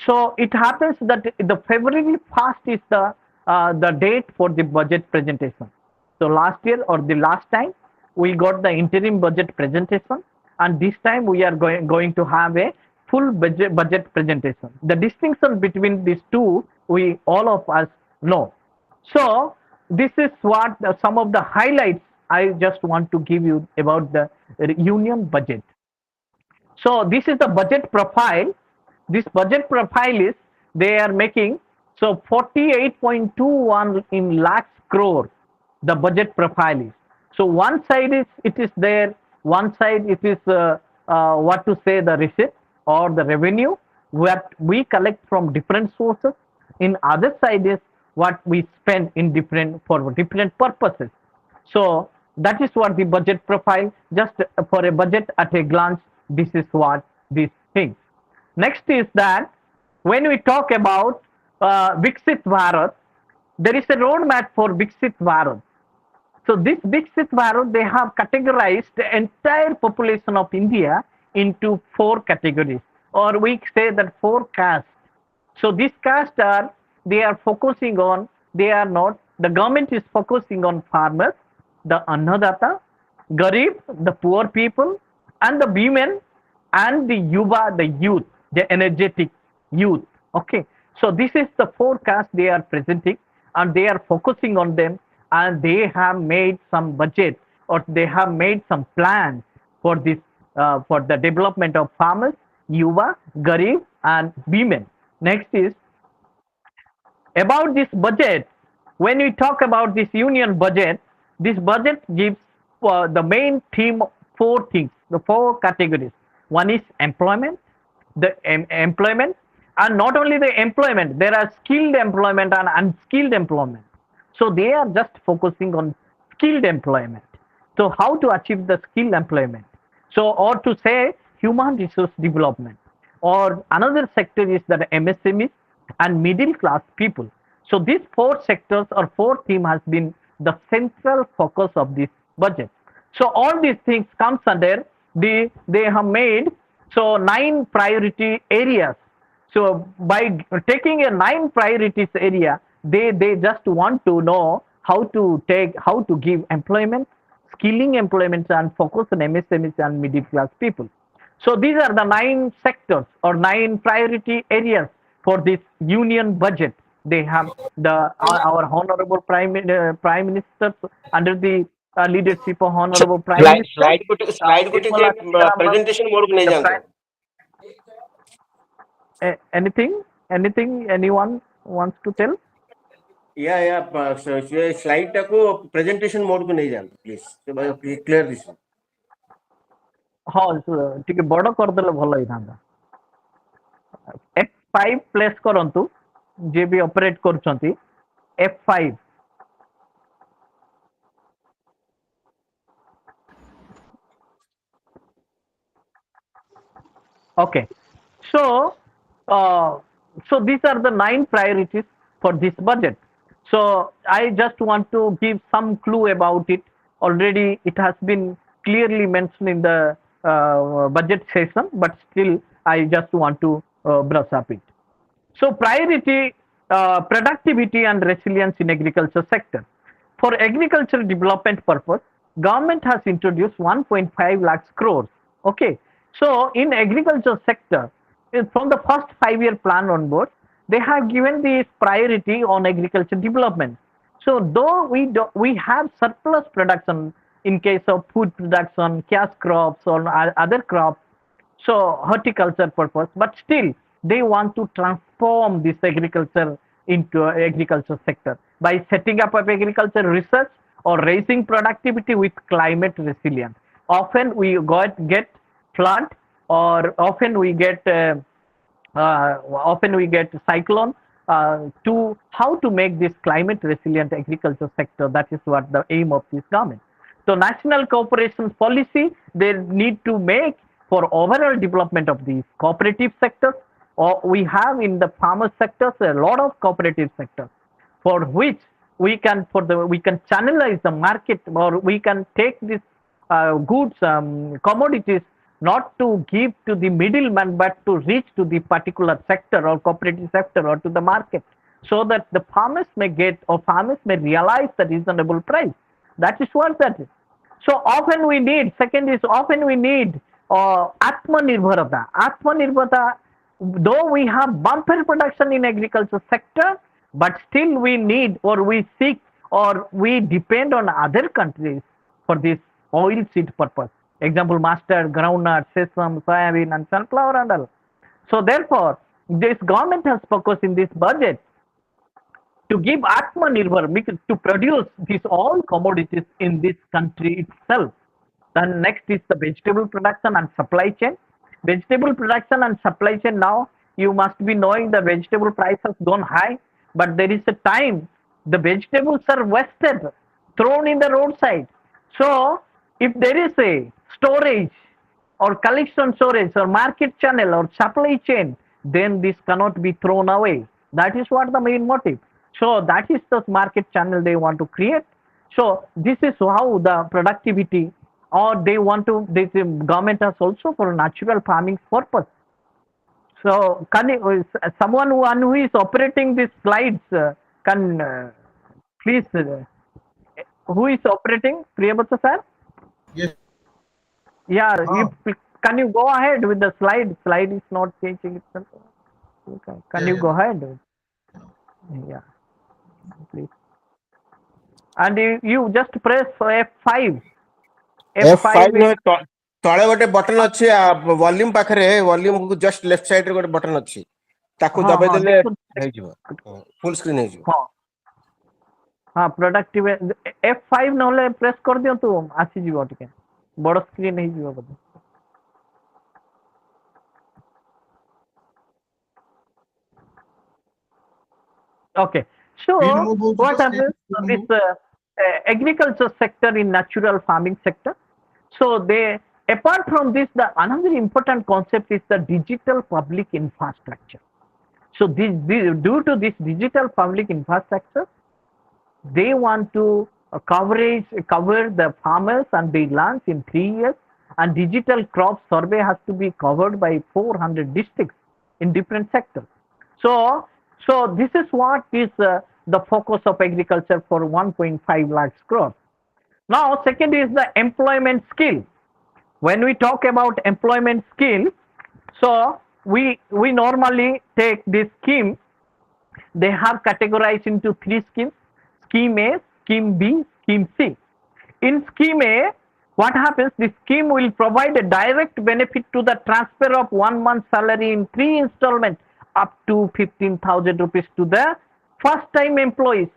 so it happens that the February 1st is the date for the budget presentation. So last year or the last time we got the interim budget presentation, and this time we are going to have a full budget presentation. The distinction between these two, we all of us know. So this is what some of the highlights I just want to give you about the union budget. So this is the budget profile. This budget profile is they are making so 48.21 in lakhs crore. The budget profile is so one side is it is there. One side it is what to say the receipt or the revenue what we collect from different sources. In other side is what we spend in different for different purposes. So that is what the budget profile. Just for a budget at a glance, this is what these things. Next is that when we talk about Viksit Bharat, there is a roadmap for Viksit Bharat. So this Viksit Bharat, they have categorized the entire population of India into four categories, or we say that four castes. So these castes are, they are focusing on, they are not, the government is focusing on farmers, the Annadata, Garib, the poor people, and the women, and the Yuva, the youth, the energetic youth. Okay. So this is the forecast they are presenting, and they are focusing on them, and they have made some budget or they have made some plans for this for the development of farmers, Yuva, Garib, and women. Next is about this budget. When we talk about this union budget, this budget gives the main theme four things, the four categories. One is employment, employment, and not only the employment, there are skilled employment and unskilled employment. So they are just focusing on skilled employment. So how to achieve the skilled employment? So or to say human resource development. Or another sector is that MSMEs and middle class people. So these four sectors or four theme has been the central focus of this budget. So all these things comes under they have made so 9 priority areas. So by taking a 9 priorities area, they just want to know how to give employment, skilling employment, and focus on MSMEs and middle class people. So these are the 9 sectors or 9 priority areas for this union budget. They have our honorable prime minister under the leadership of honorable prime minister. Slide को टिके presentation mode को नहीं जानते anything anyone wants to tell? या slide टा को presentation mode को नहीं जानते प्लीज क्लियर दिस हाँ टिके बड़ कर देले भलो ही थांदा F5 प्लेस करंतु जे भी operate करछंती F5 okay so Uh, so these are the 9 priorities for this budget. So I just want to give some clue about it. Already it has been clearly mentioned in the budget session, but still I just want to brush up it. So priority, productivity and resilience in agriculture sector. For agricultural development purpose, government has introduced 1.5 lakhs crores. Okay. So in agriculture sector, from the first 5-year plan onwards, they have given this priority on agriculture development. So though we have surplus production in case of food production, cash crops or other crops, so horticulture purpose, but still they want to transform this agriculture into agriculture sector by setting up of agriculture research or raising productivity with climate resilience. Often we get flood, or often we get cyclone, to how to make this climate resilient agriculture sector. That is what the aim of this government. So national cooperation policy they need to make for overall development of these cooperative sectors. Or we have in the farmer sectors a lot of cooperative sectors for which we can channelize the market, or we can take this goods, commodities, not to give to the middleman but to reach to the particular sector or cooperative sector or to the market, so that the farmers may get, or farmers may realize the reasonable price. That is what that is. So often we need, second is often we need Atmanirbharata. Atmanirbharata, though we have bumper production in agriculture sector, but still we need, or we seek, or we depend on other countries for this oil seed purpose. Example, mustard, groundnut, sesame, soybean and sunflower and all. So therefore, this government has focused in this budget to give Atmanirbhar, to produce these all commodities in this country itself. Then next is the vegetable production and supply chain. Vegetable production and supply chain, now you must be knowing the vegetable price has gone high, but there is a time the vegetables are wasted, thrown in the roadside. So if there is a storage or collection storage or market channel or supply chain, then this cannot be thrown away. That is what the main motive. So that is the market channel they want to create. So this is how the productivity, or they want to, this government has also for natural farming purpose. So can you, someone who is operating these slides, can please, who is operating? Priyabhata sir? Yes. Yeah, can you go ahead with the slide? Slide is not changing itself. Okay. Can you go ahead? Yeah, please. And you just press F5. F5 no ତଳେ ଗୋଟେ button ଅଛି volume ପାଖରେ, volume କୁ just left side ରେ ଗୋଟେ button ଅଛି, ତାକୁ ଦବାଇ ଦେଲେ ହେଇଯିବ, ଫୁଲ ସ୍କ୍ରିନ୍ ହେଇଯିବ। ହଁ ପ୍ରୋଡକ୍ଟିଭ F5 ନହେଲେ ପ୍ରେସ୍ କରିଦିଅନ୍ତୁ, ଆସିଯିବ, ଟିକେ ବଡ ସ୍କ୍ରିନ୍ ହେଇଯିବ ବୋଧେ। Okay, so what happens this agriculture sector in natural farming sector? So they, apart from this, the another important concept is the digital public infrastructure. So due to this digital public infrastructure, they want to cover the farmers and the lands in 3 years, and digital crop survey has to be covered by 400 districts in different sectors. So this is what is the focus of agriculture for 1.5 lakhs crores. Now, second is the employment skill. When we talk about employment skill, so we normally take this scheme. They have categorized into 3 schemes: Scheme A, Scheme B, Scheme C. In Scheme A, what happens? This scheme will provide a direct benefit to the transfer of 1 month's salary in 3 installments up to 15,000 rupees to the first-time employees.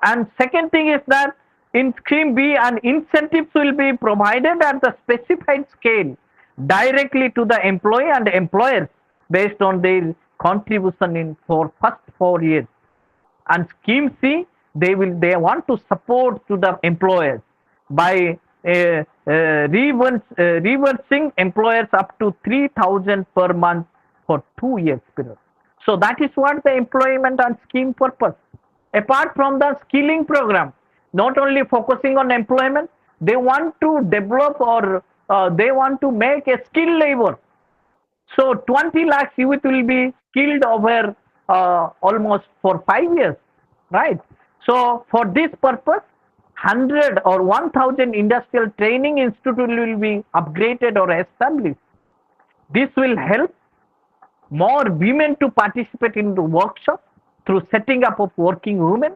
And second thing is that in Scheme B, an incentives will be provided at the specified scale directly to the employee and employers based on their contribution for first 4 years. And Scheme C, they want to support to the employers by reversing employers up to 3,000 per month for 2 years period. So that is what the employment and scheme purpose. Apart from the skilling program, not only focusing on employment, they want to develop or they want to make a skill labor. So 20 lakhs youth will be skilled over almost for 5 years, right? So for this purpose, 100 or 1000 industrial training institute will be upgraded or established. This will help more women to participate in the workshop through setting up of working women,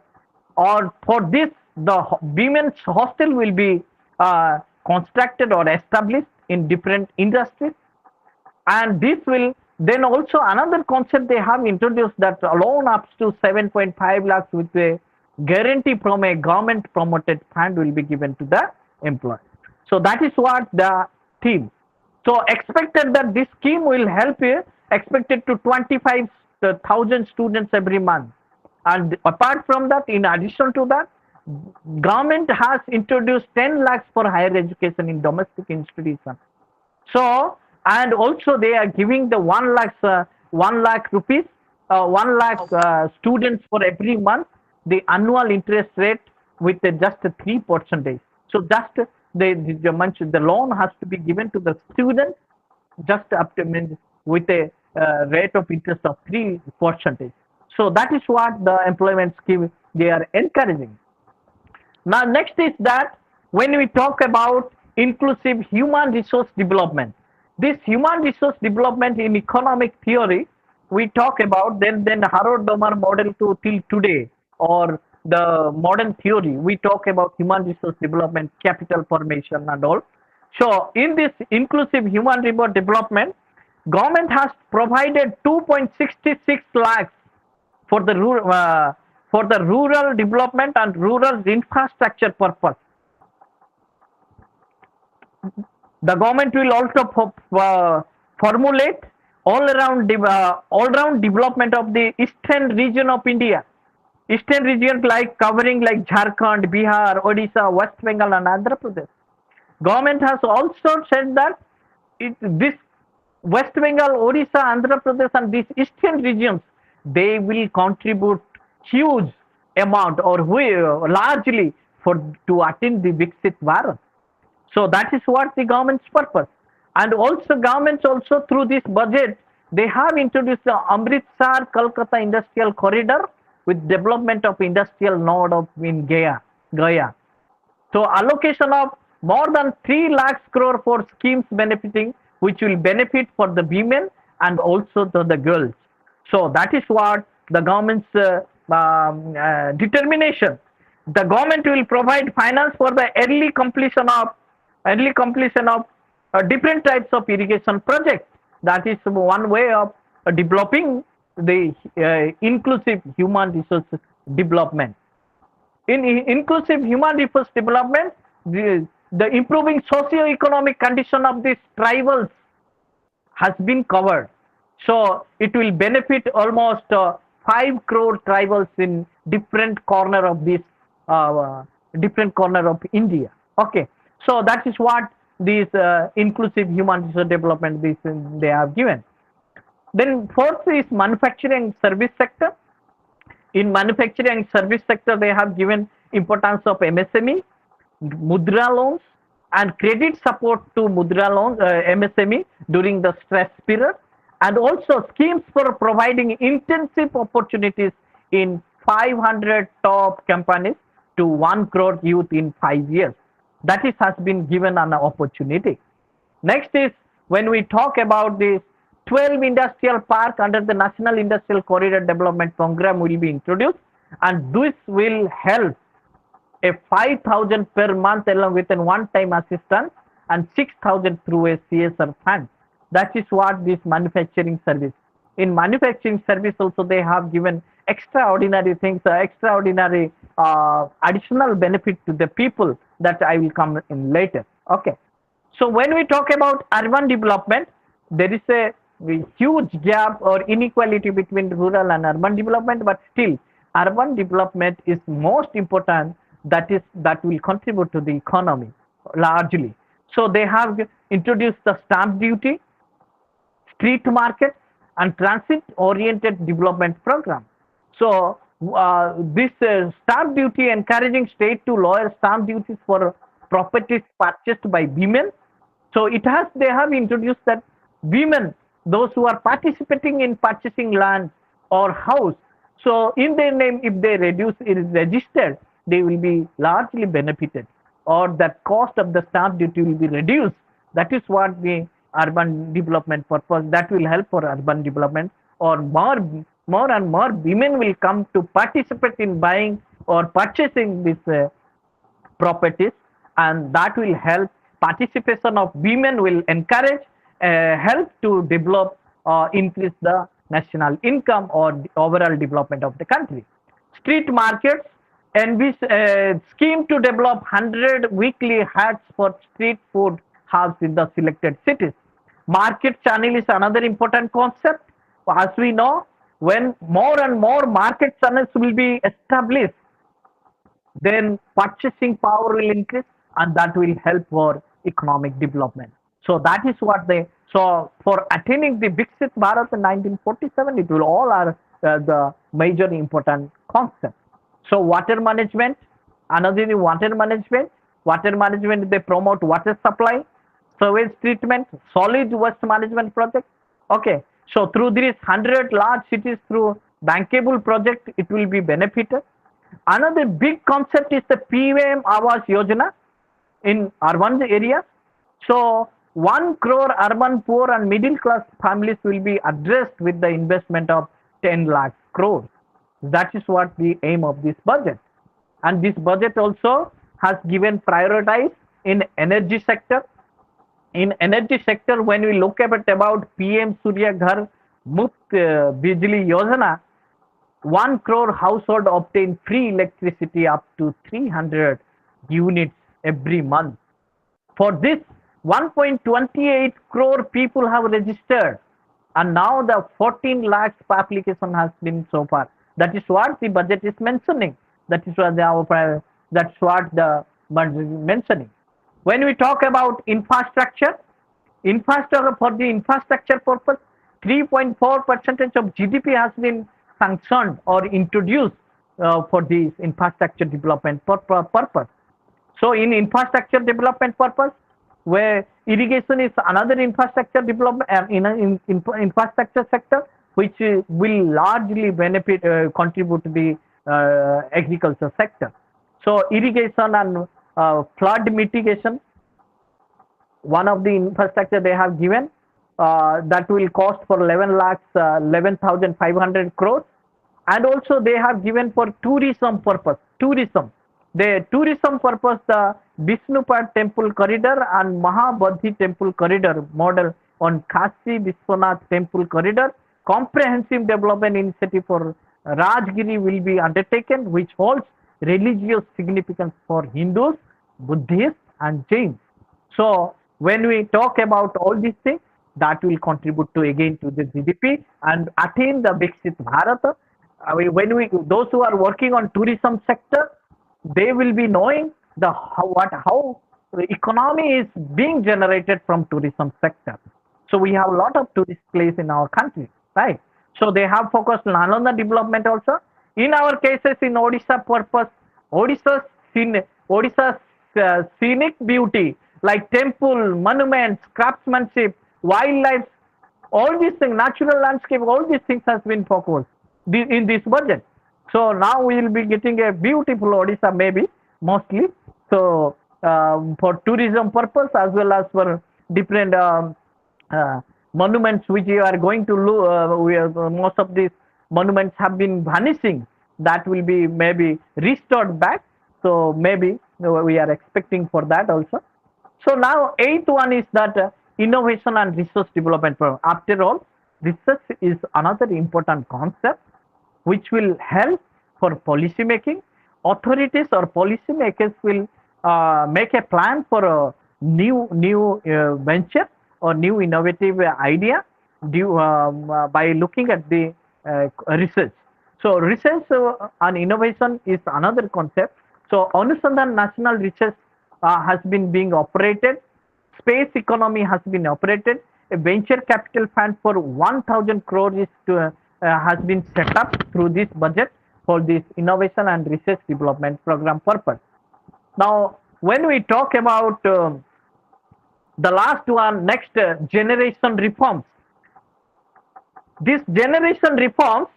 or for this the women's hostel will be constructed or established in different industries. And this will then also another concept they have introduced, that loan up to 7.5 lakhs with a guarantee from a government promoted fund will be given to the employer. So that is what the theme. So expected that this scheme will help expected to 25,000 students every month. And apart from that, in addition to that, government has introduced 10 lakhs for higher education in domestic institutions. So, and also they are giving the 1 lakh rupees, 1 lakh students for every month, the annual interest rate with just 3%. So just the loan has to be given to the student just up to with a rate of interest of 3%. So that is what the employment scheme they are encouraging. Now next is that when we talk about inclusive human resource development, this human resource development in economic theory we talk about, then Harrod-Domar model to till today, or the modern theory we talk about human resource development, capital formation and all. So in this inclusive human resource development, government has provided 2.66 lakhs for the rural development and rural infrastructure purpose. The government will also formulate all-round development of the eastern region of India. Eastern region like covering like Jharkhand, Bihar, Odisha, West Bengal and Andhra Pradesh. Government has also said that this West Bengal, Odisha, Andhra Pradesh and these eastern regions, they will contribute huge amount or largely to attain the Viksit Bharat. So that is what the government's purpose. And also governments also through this budget, they have introduced the Amritsar Kolkata Industrial Corridor with development of industrial node in Gaya. So allocation of more than 3 lakhs crore for schemes benefiting, which will benefit for the women and also to the girls. So that is what the government's determination. The government will provide finance for the early completion of different types of irrigation projects. That is one way of developing the inclusive human resource development. In inclusive human resource development, the improving socio-economic condition of these tribals has been covered. So it will benefit almost 5 crore tribals in different corner of this India. Okay, so that is what this inclusive human resource development they have given. Then fourth is manufacturing service sector. In manufacturing service sector, they have given importance of MSME, Mudra loans, and credit support to Mudra loans, MSME during the stress period, and also schemes for providing intensive opportunities in 500 top companies to 1 crore youth in 5 years. That has been given an opportunity. Next is when we talk about this 12 industrial park under the National Industrial Corridor Development Program will be introduced, and this will help a 5,000 per month along with a one-time assistance and 6,000 through a CSR fund. That is what this manufacturing service. In manufacturing service also they have given extraordinary things, extraordinary additional benefit to the people that I will come in later. Okay. So when we talk about urban development, there is a huge gap or inequality between rural and urban development, but still urban development is most important. That will contribute to the economy largely. So they have introduced the stamp duty, street market, and transit-oriented development program. So this stamp duty encouraging state to lower stamp duties for properties purchased by women. So they have introduced that women, those who are participating in purchasing land or house, so in their name, if they reduce it is registered, they will be largely benefited, or that cost of the stamp duty will be reduced. That is what the urban development purpose, that will help for urban development, or more and more women will come to participate in buying or purchasing these properties, and that will help. Participation of women will encourage, help to develop, increase the national income or the overall development of the country. Street markets, and this scheme to develop 100 weekly huts for street food hubs in the selected cities. Market channel is another important concept. As we know, when more and more market channels will be established, then purchasing power will increase, and that will help for economic development. So that is what so for attaining the Viksit Bharat in 1947, it will all are the major important concepts. So water management, another is water management. Water management, they promote water supply, sewage treatment, solid waste management project. Okay, so through these 100 large cities, through bankable project, it will be benefited. Another big concept is the PM Awas Yojana in urban areas. So 1 crore urban poor and middle class families will be addressed with the investment of 10 lakh crores. That is what the aim of this budget. And this budget also has given prioritize in energy sector. In energy sector, when we look at about PM Surya Ghar Muft Bijli Yojana, 1 crore household obtain free electricity up to 300 units every month. For this, 1.28 crore people have registered, and now the 14 lakhs application has been so far. That is what the budget is mentioning. That is what the budget is mentioning. When we talk about infrastructure for the infrastructure purpose, 3.4% of GDP has been sanctioned or introduced for this infrastructure development purpose. So in infrastructure development purpose, where irrigation is another infrastructure development in infrastructure sector, which will largely benefit, contribute to the agriculture sector. So irrigation and flood mitigation, one of the infrastructure they have given, that will cost for 11,500 crores. And also they have given for tourism purpose. The tourism purpose, the Vishnupad temple corridor and Mahabodhi temple corridor model on Kashi Vishwanath temple corridor, comprehensive development initiative for Rajgiri will be undertaken, which holds religious significance for Hindus, Buddhists and Jains. So when we talk about all these things, that will contribute to again to the GDP and attain the Viksit Bharat. Those who are working on tourism sector, they will be knowing how the economy is being generated from tourism sector. So we have a lot of tourist place in our country, right? So they have focused on the development also. In our cases in Odisha purpose, Odisha's scenic beauty like temple, monuments, craftsmanship, wildlife, all these things, natural landscape, all these things has been focused in this budget. So now we will be getting a beautiful Odisha, maybe mostly. So for tourism purpose as well as for different monuments which you are going to look, most of these monuments have been vanishing. That will be maybe restored back. So maybe we are expecting for that also. So now 8th one is that innovation and research development program. After all, research is another important concept which will help for policy making. Authorities or policy makers will make a plan for a new venture or new innovative idea by looking at the research. So research and innovation is another concept. So Anusandhan National Research has been being operated. Space economy has been operated. a venture capital fund for 1,000 crores has been set up through this budget for this innovation and research development program purpose. Now, when we talk about the last one, next generation reforms, this generation reforms,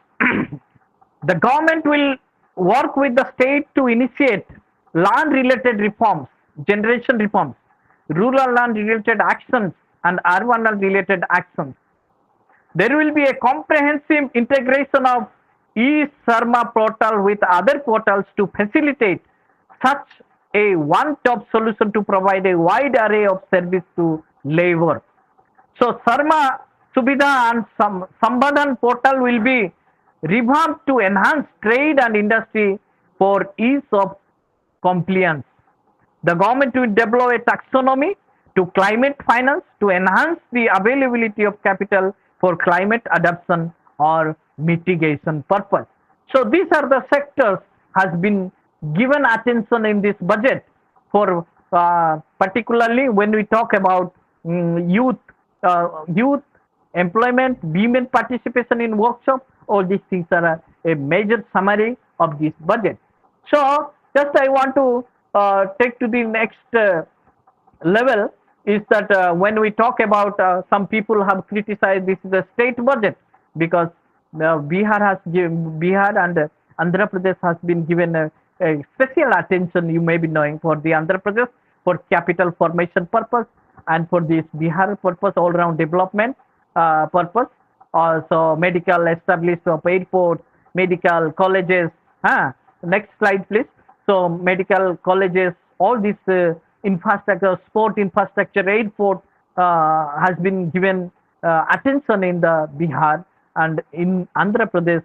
the government will work with the state to initiate land related reforms, generation reforms, rural land related actions, and urban land related actions. There will be a comprehensive integration of e-Sarma portal with other portals to facilitate such a one-stop solution to provide a wide array of service to labor. So Sarma Subhida and Sambadhan portal will be revamped to enhance trade and industry for ease of compliance. The government will develop a taxonomy to climate finance to enhance the availability of capital for climate adaptation or mitigation purpose. So these are the sectors has been given attention in this budget for particularly when we talk about youth employment, women participation in workshops. All these things are a major summary of this budget. So just I want to take to the next level is that when we talk about some people have criticized this is a state budget because Bihar and Andhra Pradesh has been given a special attention, you may be knowing, for the Andhra Pradesh for capital formation purpose and for this Bihar purpose, all round development purpose. Also medical establishment of airports, medical colleges. Next slide please. So medical colleges, all this infrastructure, sport infrastructure, airport has been given attention in the Bihar, and in Andhra Pradesh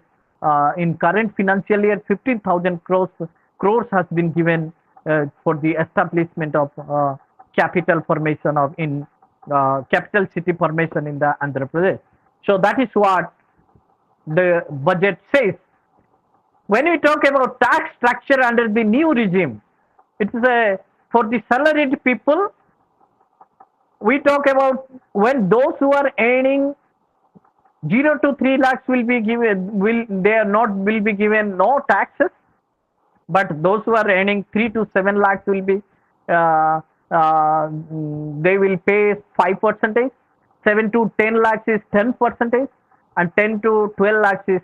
in current financial year 15,000 crores has been given for the establishment of capital formation of in capital city formation in the Andhra Pradesh. So that is what the budget says. When we talk about tax structure under the new regime, it is for the salaried people. We talk about when those who are earning 0 to 3 lakhs will be given, will be given no taxes, but those who are earning 3 to 7 lakhs will be they will pay 5%. 7 to 10 lakhs is 10%, and 10 to 12 lakhs is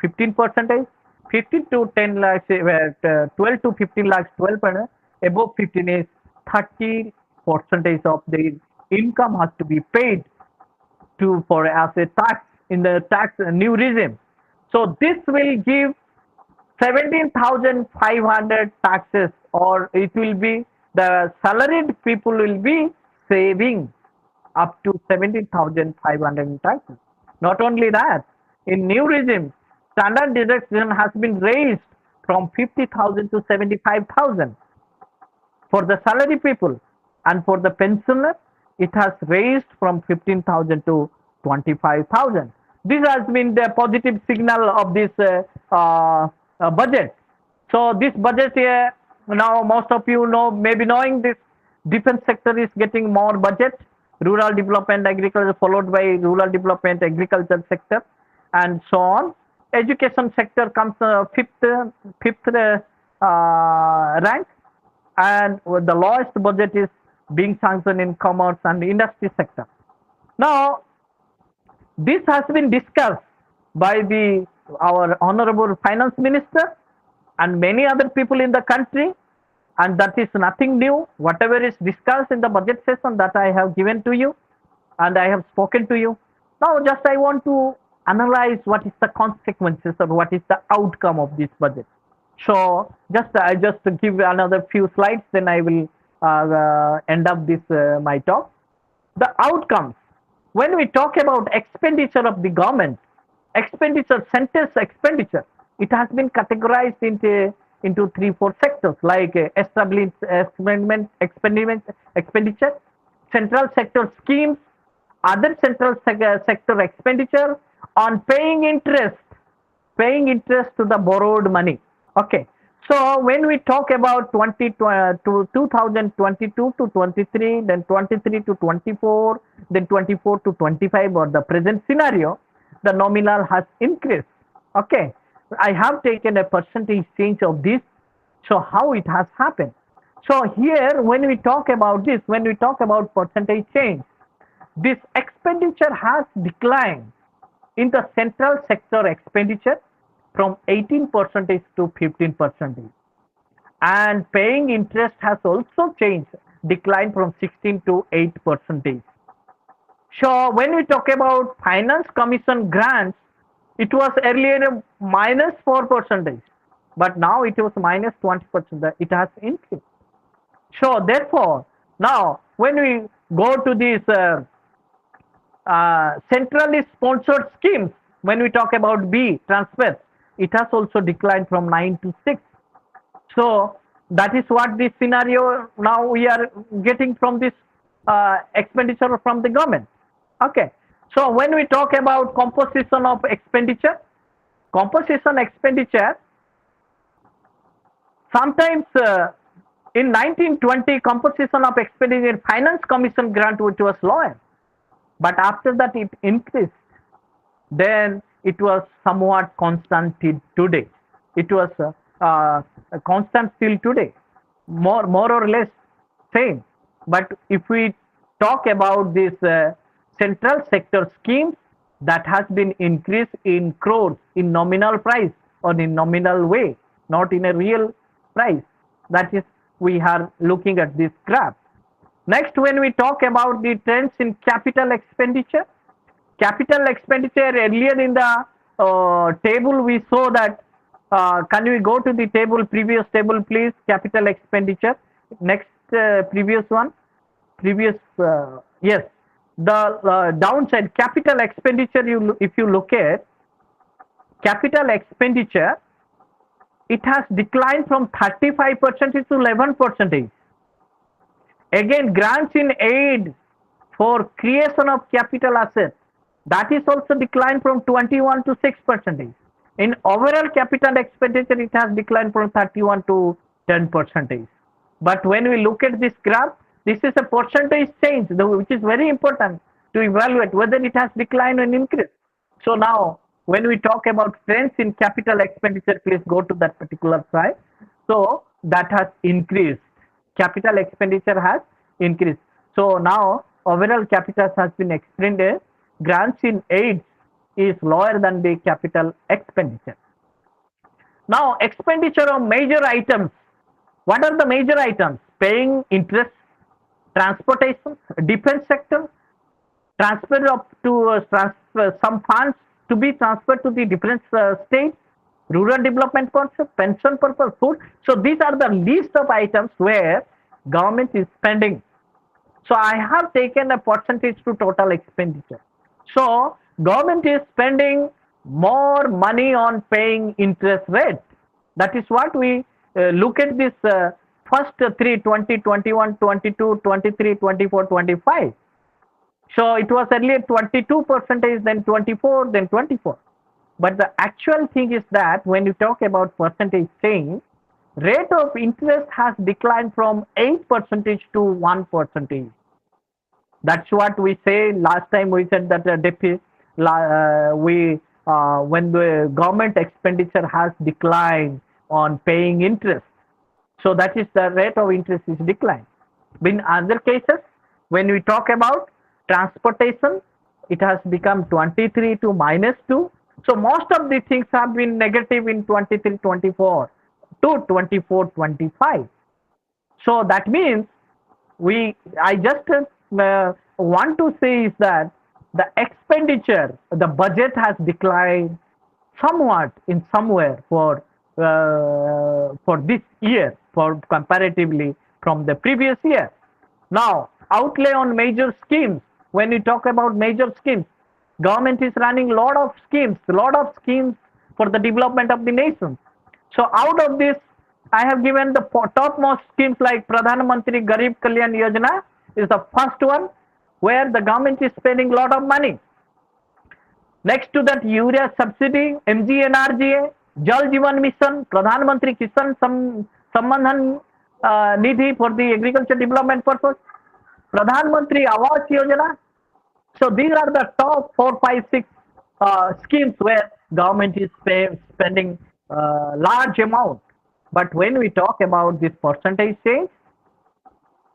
15%. 15 to 10 lakhs, 12 to 15 lakhs, 12%. Above 15 is 30% of the income has to be paid for as a tax in the tax new regime. So this will give 17,500 taxes, or it will be the salaried people will be saving up to 17,500 in taxes. Not only that, in new regime, standard deduction has been raised from 50,000 to 75,000 for the salary people, and for the pensioner, it has raised from 15,000 to 25,000. This has been the positive signal of this budget. So this budget here, now most of you know, maybe knowing this defense sector is getting more budget, rural development, agriculture, followed by rural development, agriculture sector, and so on. Education sector comes fifth rank, and the lowest budget is being sanctioned in commerce and industry sector. Now, this has been discussed by our honorable finance minister and many other people in the country, and that is nothing new. Whatever is discussed in the budget session, that I have given to you and I have spoken to you. Now just I want to analyze what is the consequences or what is the outcome of this budget. So I just give another few slides, then I will end up this my talk. The outcomes. When we talk about expenditure of the government, centers expenditure, it has been categorized into 3-4 sectors, like establishment expenditure, central sector schemes, other central sector expenditure on paying interest to the borrowed money. Okay, So when we talk about 2022 to 23, then 23 to 24, then 24 to 25, or the present scenario, the nominal has increased. Okay, I have taken a percentage change of this. So how it has happened? So here, when we talk about this, when we talk about percentage change, this expenditure has declined in the central sector expenditure from 18% to 15%. And paying interest has also changed, declined from 16 to 8%. So when we talk about finance commission grants, it was earlier minus 4%, but now it was minus 20%. It has increased. So therefore, now when we go to these centrally sponsored schemes, when we talk about B transfers, it has also declined from 9 to 6. So that is what this scenario now we are getting from this expenditure from the government. Okay. So when we talk about composition of expenditure, sometimes in 1920 composition of expenditure in finance commission grant, which was lower, but after that it increased. Then it was somewhat constant till today. It was constant till today, more or less same. But if we talk about this central sector schemes, that has been increased in crores in nominal price or in nominal way, not in a real price. That is, we are looking at this graph. Next, when we talk about the trends in capital expenditure earlier in the table we saw that, can we go to the table, previous table please, capital expenditure, next previous one, yes, the downside capital expenditure, if you look at capital expenditure, it has declined from 35% to 11%. Again, grants in aid for creation of capital assets, that is also declined from 21 to 6%. In overall capital expenditure, it has declined from 31 to 10%. But when we look at this graph, this is a percentage change, which is very important to evaluate whether it has declined or increased. So now, when we talk about trends in capital expenditure, please go to that particular slide. So that has increased. Capital expenditure has increased. So now, overall capital has been expended. Grants in aid is lower than the capital expenditure. Now, expenditure of major items. What are the major items? Paying interest, transportation, defense sector, transfer to some funds to be transferred to the different states, rural development purpose, pension purpose, food. So these are the list of items where government is spending. So I have taken a percentage to total expenditure. So government is spending more money on paying interest rate. That is what we look at this first three, 20, 21, 22, 23, 24, 25. So it was earlier 22%, then 24, then 24. But the actual thing is that when you talk about percentage change, rate of interest has declined from 8% to 1%. That's what we say. Last time we said that when the government expenditure has declined on paying interest, so that is the rate of interest is declined. In other cases, when we talk about transportation, it has become 23 to -2. So most of the things have been negative in 23-24 to 24-25. So that means I just want to say is that the expenditure, the budget has declined somewhat in somewhere for this year, for comparatively from the previous year. Now, outlay on major schemes. When we talk about major schemes, government is running lot of schemes for the development of the nation. So out of this, I have given the topmost schemes like Pradhan Mantri Garib Kalyan Yojana is the first one where the government is spending lot of money. Next to that, urea subsidy, MGNRGA, Jal Jeevan Mission, Pradhan Mantri Kisan Samman Nidhi for the agriculture development purpose, Pradhan Mantri Awas Yojana. So these are the top 4, 5, 6 schemes where government is spending large amount. But when we talk about this percentage change,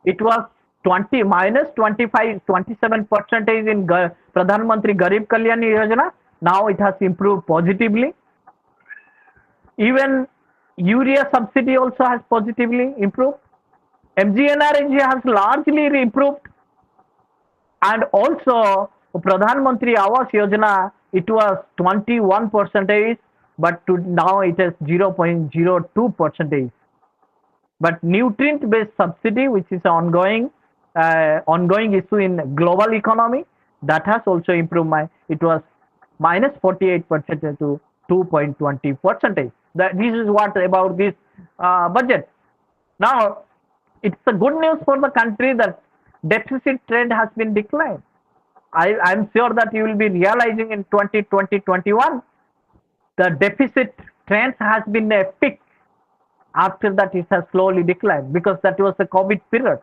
it was 20 minus 25, 27% in Pradhan Mantri Garib Kalyan Yojana. Now it has improved positively. Even urea subsidy also has positively improved. MGNRNG has largely improved. And also Pradhan Mantri Awas Yojana, it was 21%, but now it is 0.02%. But nutrient-based subsidy, which is ongoing issue in global economy, that has also improved. It was minus 48% to 2.20%. This is what about this budget. Now, it's a good news for the country that deficit trend has been declined. I'm sure that you will be realizing in 2020-21, the deficit trend has been a peak. After that, it has slowly declined because that was the COVID period,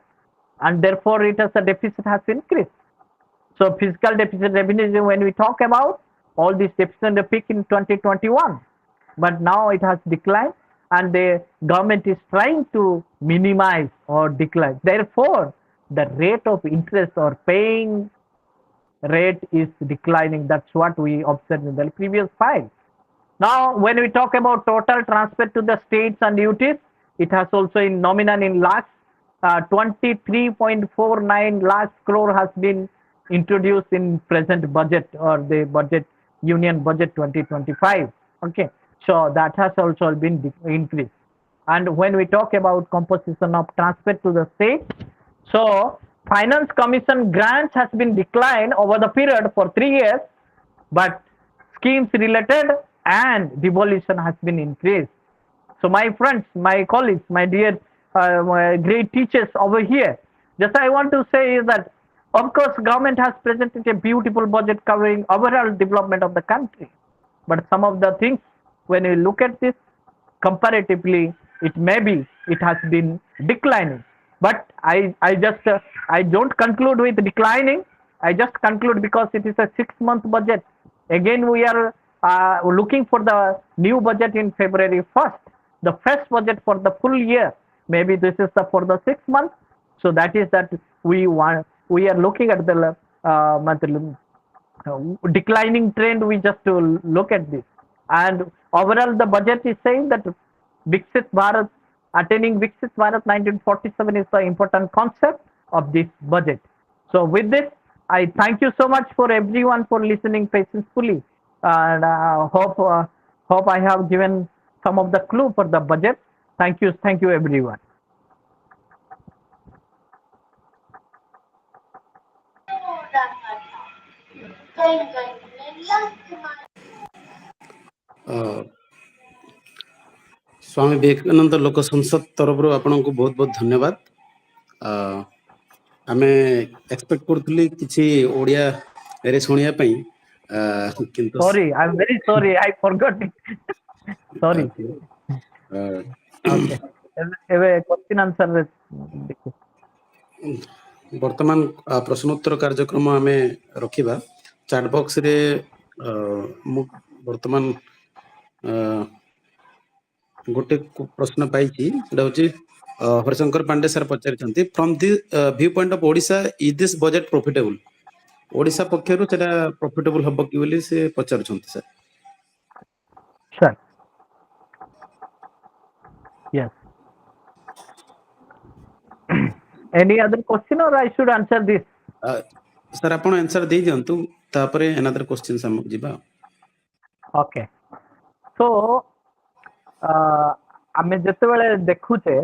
and therefore the deficit has increased. So fiscal deficit revenue, when we talk about all these deficit, the peak in 2021, but now it has declined, and the government is trying to minimize or decline. Therefore, the rate of interest or paying rate is declining. That's what we observed in the previous file. Now, when we talk about total transfer to the states and UTs, it has also in nominal in lakhs, 23.49 lakhs crore has been introduced in present budget or the budget union budget 2025. Okay, so that has also been increased. And when we talk about composition of transfer to the state, so finance commission grants has been declined over the period for 3 years, but schemes related and devolution has been increased. So my friends, my colleagues, my dear my great teachers over here, just I want to say is that of course government has presented a beautiful budget covering overall development of the country, but some of the things when you look at this comparatively, it has been declining. But I don't conclude with declining. I just conclude because it is a 6-month budget. Again, we are looking for the new budget in February 1st, the first budget for the full year. Maybe this is for the 6 months. So that is that we are looking at the declining trend. We just to look at this, and overall the budget is saying that Viksit Bharat, attaining Viksit Bharat 1947 is the important concept of this budget. So with this, I thank you so much for everyone for listening patiently, and hope I have given some of the clue for the budget. Thank you everyone. Swami Vivekananda लोक संसद तरफ आपको बहुत बहुत धन्यवाद। आमे expect करथली किछि ओडिया रे सुनिया पई, किंतु sorry, I am very sorry, I forgot it. Sorry. Okay, एवे क्वेश्चन आंसर देखो। वर्तमान प्रश्नोत्तर कार्यक्रम आमे रखिबा चैट बॉक्स रे। वर्तमान गोटे प्रश्न पाइछि, सेटा होछि हरिशंकर पांडे सर पचारिछन्ति, from the view point of Odisha is this budget profitable? Odisha पक्षरु सेटा प्रॉफिटेबल हबो कि बोली से पचारिछन्ति sir. Sir yes, any other question or I should answer this? Sir आपण आंसर दे दियंतु, तापरे अनदर क्वेश्चन हम जिबा। ओके, सो आमे जते बेले देखुचे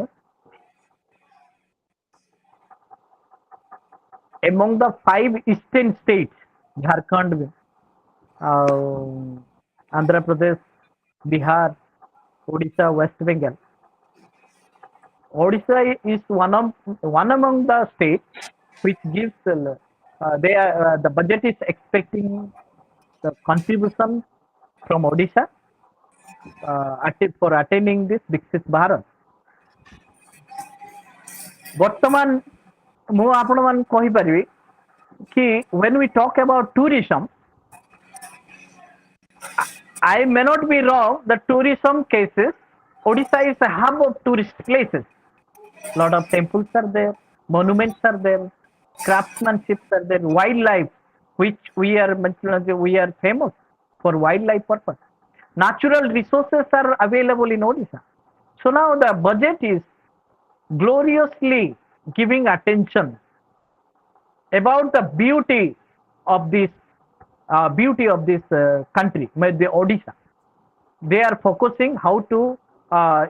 among the 5 eastern states, Jharkhand, Andhra Pradesh, Bihar, Odisha, West Bengal, Odisha is one among the states which gives the budget is expecting the contribution from Odisha for attaining this Dikshit Bharat. ବର୍ତ୍ତମାନ ମୁଁ ଆପଣ ମାନଙ୍କୁ କହିପାରିବି କି when we talk about tourism, I may not be wrong, the tourism cases, Odisha is a hub of tourist places. Lot of temples are there, monuments are there, craftsmanship are there, wildlife, which we are famous for wildlife purpose. Natural resources are available in Odisha. So now the budget is gloriously giving attention about the beauty of this country, maybe Odisha. They are focusing how to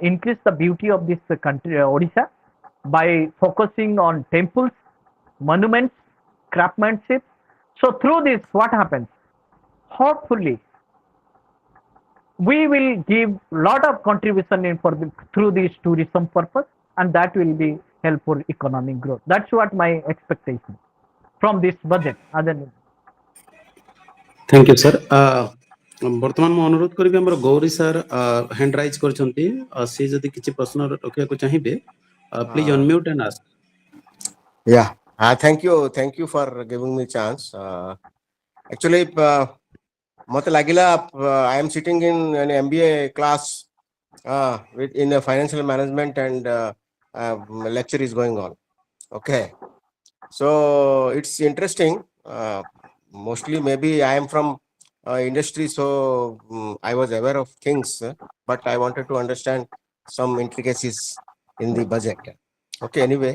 increase the beauty of this country, Odisha, by focusing on temples, monuments, craftsmanship. So through this, what happens? Hopefully, we will give lot of contribution through this tourism purpose, and that will be helpful economic growth. That's what my expectation from this budget. Thank you, sir. ବର୍ତ୍ତମାନ ମୁଁ ଅନୁରୋଧ କରିବି ଆମର Gauri sir hand rise କରିଛନ୍ତି, ସେ ଯଦି କିଛି ପ୍ରଶ୍ନ ରଖିବାକୁ ଚାହିଁବେ please unmute and ask. Yeah, thank you for giving me chance. Actually, mate lagila I am sitting in an MBA class in financial management, and lecture is going on. Okay, so it's interesting. Mostly maybe I am from industry, so I was aware of things, but I wanted to understand some intricacies in the budget. Okay, anyway,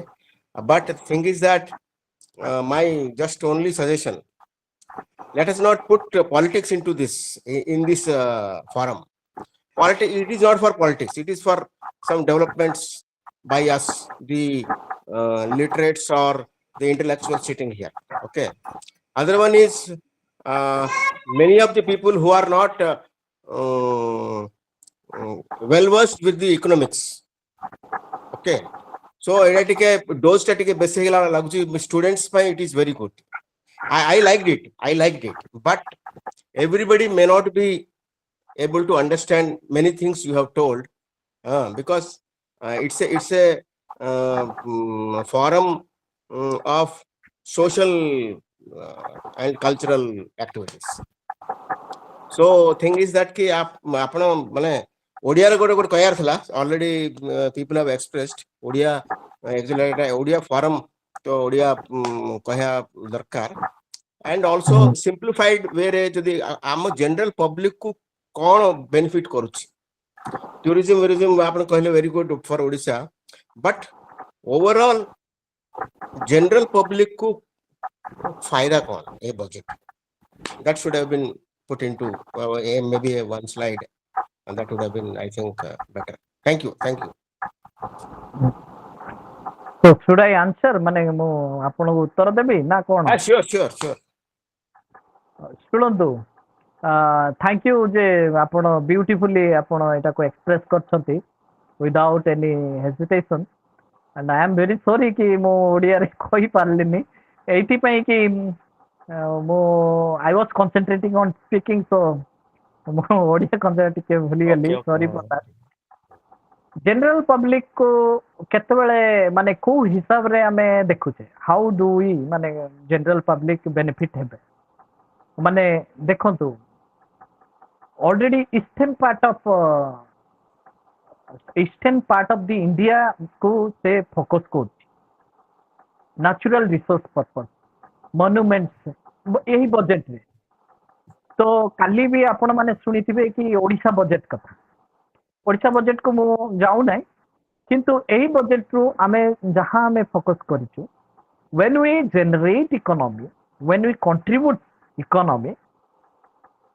but the thing is that my just only suggestion, let us not put politics into this in this forum. It is not for politics, it is for some developments by us, the literates or the intellectuals sitting here. Okay, other one is many of the people who are not well versed with the economics. Okay, so those basic students, it is very good. I liked it, but everybody may not be able to understand many things you have told, because it's a forum of social and cultural activities. So thing is that ki apna mane Odia ro gote kayar thala, already people have expressed Odia, actually Odia forum to Odia kaya darkar, and also simplified way re jodi am general public ku kon benefit karuchi. Tourism apna kahile very good for Odisha, but overall general public ku फायदा कौन a budget, that should have been put into maybe one slide, and that would have been, I think, better. Thank you. So should I answer mane mu apanku uttar debi na kon? Sure. Shunantu, thank you je apan beautifully apan eta ko express karchanti without any hesitation, and I am very sorry ki mo odia re koi parlini. I was concentrating on speaking, so sorry for that. General public को केतबेले माने को हिसाब रे हमें देखुचे, how do we माने general public benefit हेबे माने देखंतु already eastern part of the India को से focus Kochi natural resource purpose, monuments यही बजेट रे. तो काली भी आपण माने सुनिथिबे कि ओडिशा बजेट कथा, ओडिशा बजेट को मु जाऊ नै, किंतु यही बजेट रो आमे जहां आमे focus करिछु, when we generate economy, when we contribute economy,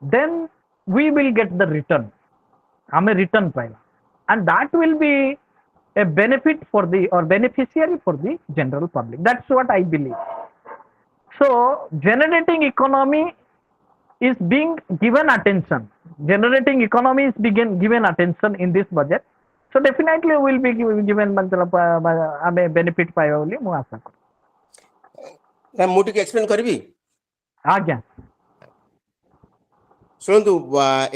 then we will get the return, आमे return Pila, and that will be a benefit for the or beneficiary for the general public. That's what I believe. So generating economy is being given attention. Generating economy is given attention in this budget. So definitely will be given ame benefit पाइबा बोली मु आशा करू. ना मोटी के explain करबी. आज्ञा. ଶୁଣନ୍ତୁ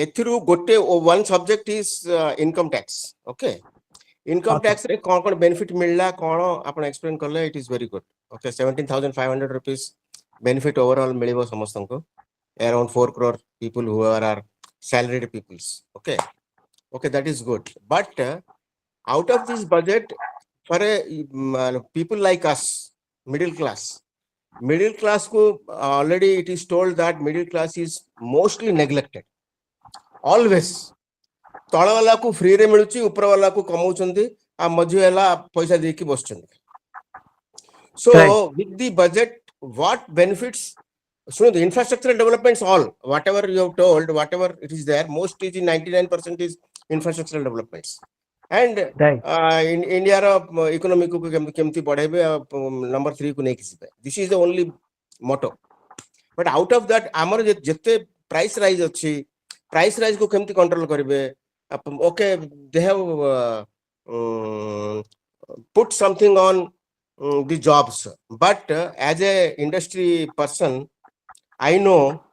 ଏଥିରୁ ଗୋଟେ one subject is income tax. Okay, income ଆଚ୍ଛା। tax ରେ କଣ benefit ମିଳିଲା କଣ ଆପଣ explain କଲେ, it is very good. Okay, 17,500 rupees benefit overall ମିଳିବ ସମସ୍ତଙ୍କୁ, around 4 crore people who are salaried peoples. Okay, that is good. But out of this budget, for people like us, middle class ko already it is told that middle class is mostly neglected. Always तଳ वाला को free रे मिलुची, ऊपर वाला को कमाउछंती, आ मझी वाला पैसा देकी बसछंती. So with the budget, what benefits? So the infrastructural developments, all whatever you have told, whatever it is there, most is 99% is infrastructural developments. And in India economy को केमती बढ़ाइबे, number 3 को नहीं किसी. This is the only motto. But out of that amar jette price rise अछि, price rise को केमती control करिबे. Okay, they have put something on the jobs, but as a industry person I know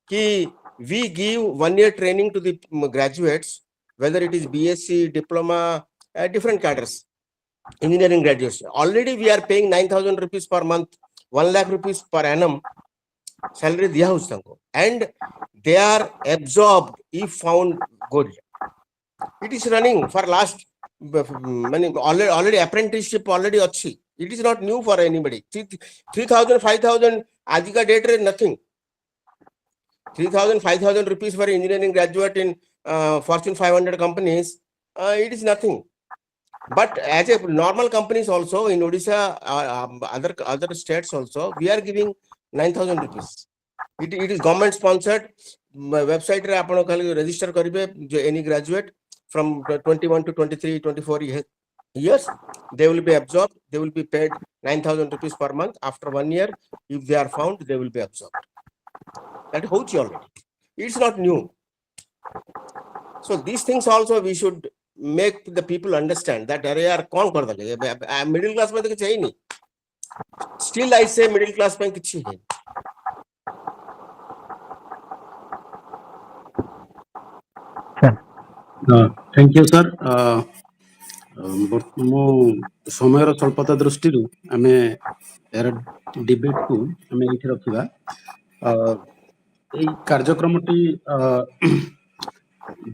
ki we give 1 year training to the graduates, whether it is BSc, diploma, different cadres, engineering graduates. Already we are paying 9,000 rupees per month, 1 lakh rupees per annum salary diya hus tanko, and they are absorbed if found good. It is running for last already apprenticeship already achi. It is not new for anybody. 3,000 5,000 ajika date re nothing. 3,000 5,000 rupees for engineering graduate in Fortune 500 companies, it is nothing. But as a normal companies also in Odisha, other states also, we are giving 9,000 rupees. It is government sponsored. Website re apan khali register karibe, any graduate from 21 to 23 24 years, they will be absorbed, they will be paid 9,000 rupees per month. After 1 year, if they are found, they will be absorbed. That holds already. It's not new. So these things also we should make the people understand that are kaun kar dale, middle class mein to kichhi nahi. Still I say middle class mein kichhi hai. Thank you sir. मो समयर स्वल्पता दृष्टि आम यार debate को आम ये रखा. यही कार्यक्रमटी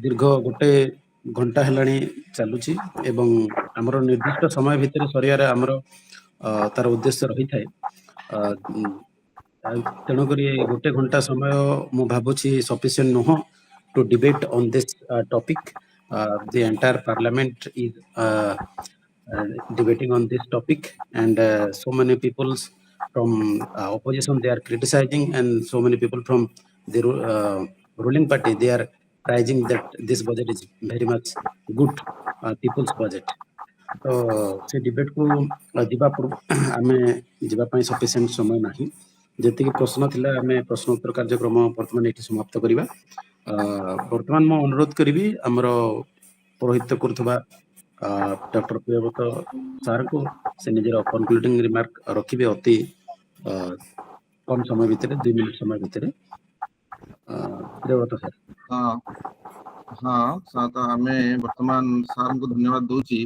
दीर्घ गोटे घंटा हेलाणी चलुची एवं आमर निर्दिष्ट समय भितर सरियारे आमर तार उद्देश्य रही थाए. तेणुक गोटे घंटा समय मु भावुची सफिशिएंट नुह to debate on this topic. The entire parliament is debating on this topic, and so many people from opposition they are criticizing, and so many people from the ruling party they are praising that this budget is very much good people's budget. तो से debate को दिबा आमे जिबा पई sufficient समय नाही. जति कि प्रश्न थिला आमे प्रश्न उत्तर कार्यक्रम वर्तमान एठी समाप्त करिबा. वर्तमान मैं अनुरोध करी आमर पौरोहित्य करुवा डॉक्टर प्रियव्रत सार को से निजर कनक्लूडिंग रिमार्क रखिबे अति कम समय भितर 2 मिनिट समय भितर. प्रियव्रत सर. हाँ साथ हमें वर्तमान सार को धन्यवाद दूची.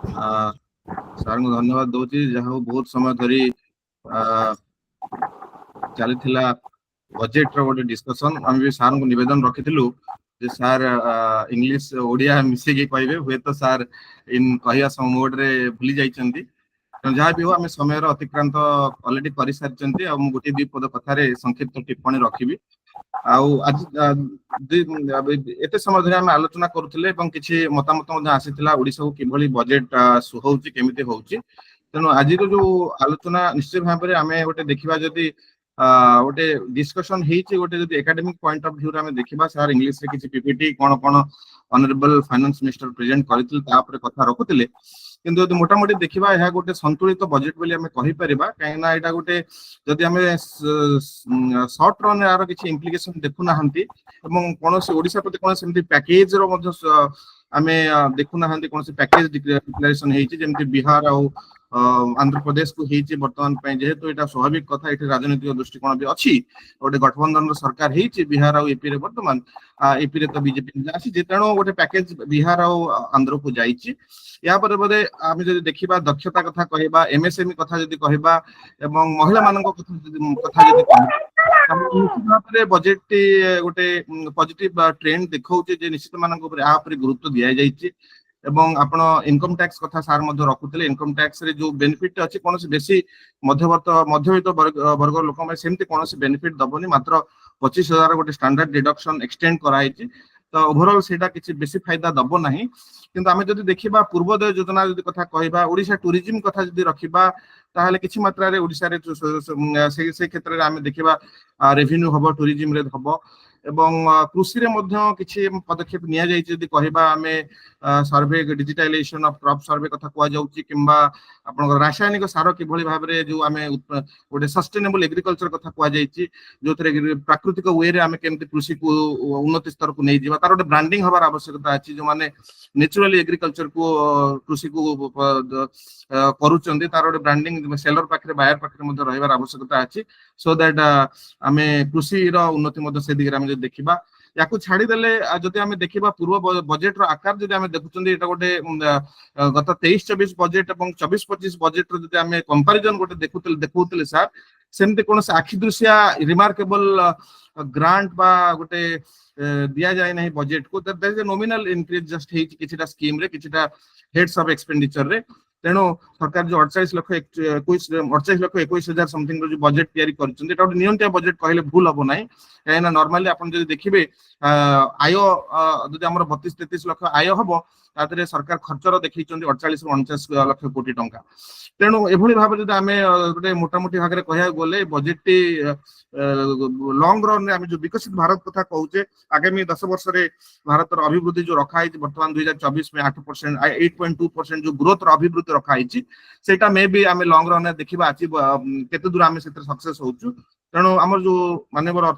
सार को धन्यवाद दूची जहाँ बहुत समय धरी चली बजेट रो गोटे डिस्कशन. आम भी सार को निवेदन रखिलु जे सार इंग्लिश ओडिया मिसेकी कहबे, हुए तो सार इन कहिया मोड रे भूली जाइछंती. जहाँ भी हो आम समय अतिक्रांत ऑलरेडी कर सारी. गोटे 2 पद कथार संक्षिप्त टिप्पणी रखी. आज एते समय धरि आम आलोचना करुले किसी मतामत आसीला ओडिशा को किभली बजेट होउची केमिति होउची. तेणु आज जो आलोचना निश्चित भाव में आम गोटे देखा जदि गोटे डिस्कशन गोटे जदि एकेडमिक पॉइंट ऑफ व्यू रे देखा सर इंग्लिश रे किछि पीपीटी कोन कोन ऑनरेबल फाइनेंस मिनिस्टर प्रेजेंट करथिल तापर कथा रखुतिले. किंतु यदि मोटामोटी देखा यह गोटे संतुलित बजेट बोली आम कहि परिबा. काहेना एटा गोटे जदि आम शॉर्ट रन यार किछि इम्प्लिकेशन देखु नाहंती एवं कोनोसी ओडिशा प्रति कोन सेमति पैकेज रो मध्य आमे देखु नाहंती. कोनोसी पैकेज डिक्लेरेशन हेछि जेमति बिहार आ आंध्र प्रदेश को हेची वर्तमान पे जेहेतु एटा स्वाभाविक कथा एठी राजनीतिक दृष्टिकोण भी अछि गोटे गठबंधन सरकार हेची बिहार और एपी रे वर्तमान एपी रे तो बीजेपी आसी जेतणो गोटे पैकेज बिहार और आंध्र को जाईची या पर बदे आमे जदि देखिबा दक्षता कथा कहबा एमएसएमई कथा जदि कहबा एवं महिला मानक कथा जदि कहबा निश्चित भाव बजेट टी गोटे पॉजिटिव ट्रेंड देखौचे जे निश्चित मानक ऊपर आ ऊपर गुरुत्व दिया जाईची एवं आपण इनकम टैक्स कथा सार मध्य रखुतले इनकम टैक्स रे जो बेनिफिट अछि कोनोसी बेसी मध्यवित्त वर्ग लोक में सेमति कोनोसी बेनिफिट दबोनी मात्र 25,000 गोटे स्टैंडर्ड डिडक्शन एक्सटेंड कराइछि तो ओवरऑल सेटा किछि बेसी फायदा दबो नाही किंतु आमे जदि देखिबा पूर्वोदय योजना जदि कथा कहबा ओडिशा टूरिज्म कथा जदि रखिबा ताहले किछि मात्रा रे ओडिशा रे से क्षेत्र रे आमे देखिबा रेवेन्यू हबो टूरिज्म रे हबो एवं कृषि रे मध्य किछि पदक्षेप निया जाय जदि कहबा आमे सर्वे डिजिटलाइजेशन ऑफ क्रॉप सर्वे कथा कुआ जाउची किंबा आपण रासायनिक सार किभଳି भाबरे जो आमे गोटे सस्टेनेबल एग्रीकल्चर कथा कुआ जायची जोथरे प्राकृतिक वे रे आमे केमति कृषि को उन्नति स्तर को नै जीवा तार गोटे ब्रांडिंग हबार आवश्यकता अछि जो माने नेचुरली एग्रीकल्चर को कृषि को करूचंदी तार गोटे ब्रांडिंग सेलर पाखरे बायर पाखरे मध्य रहबार आवश्यकता अछि सो दैट आमे कृषि रो उन्नति मध्य से दिगरे आमे देखिबा याकू छाड़ी देले जदि आमे देखिबा पूर्व बजेट रो आकार जदि आमे देखुचंदी एटा गोटे गत 23-24 बजेट एवं 24-25 बजेट रो जदि आमे कंपैरिजन गोटे देखुतले सर सेमते कोन से आखि दृश्या रिमार्केबल ग्रांट बा गोटे दिया जाय नहीं बजेट को there is a nominal increase just हे किछटा स्कीम रे किछटा हेड्स ऑफ एक्सपेंडिचर रे तेणु सरकार जो 48,21,000 समथिंग जो बजेट तैयारी करछन एटा नियंत्रण बजेट कहले भूल हबो नाही काहेना नॉर्मली आपण जदि देखिबे आय जदि हमर 32-33 लाख आय हबो तादरे सरकार खर्चर देखिचंदी 48-49 लाख कोटी टंका तेणु एभली भाबे जदि आमे गोटे मोटा मोटी भागरे कहया गोले बजेट टी लॉन्ग रन रे आमे जो विकसित भारत कथा कहूचे आगामी 10 वर्ष रे भारत रो अभिवृद्धि जो रखा है वर्तमान 2024 में 8% 8.2% जो ग्रोथ रो अभिवृद्धि रखा है सेटा मे भी आमे लॉन्ग रन रे देखिबा अछि केते दूर आमे सेतर सक्सेस होउछु तेणु हमर जो माननीय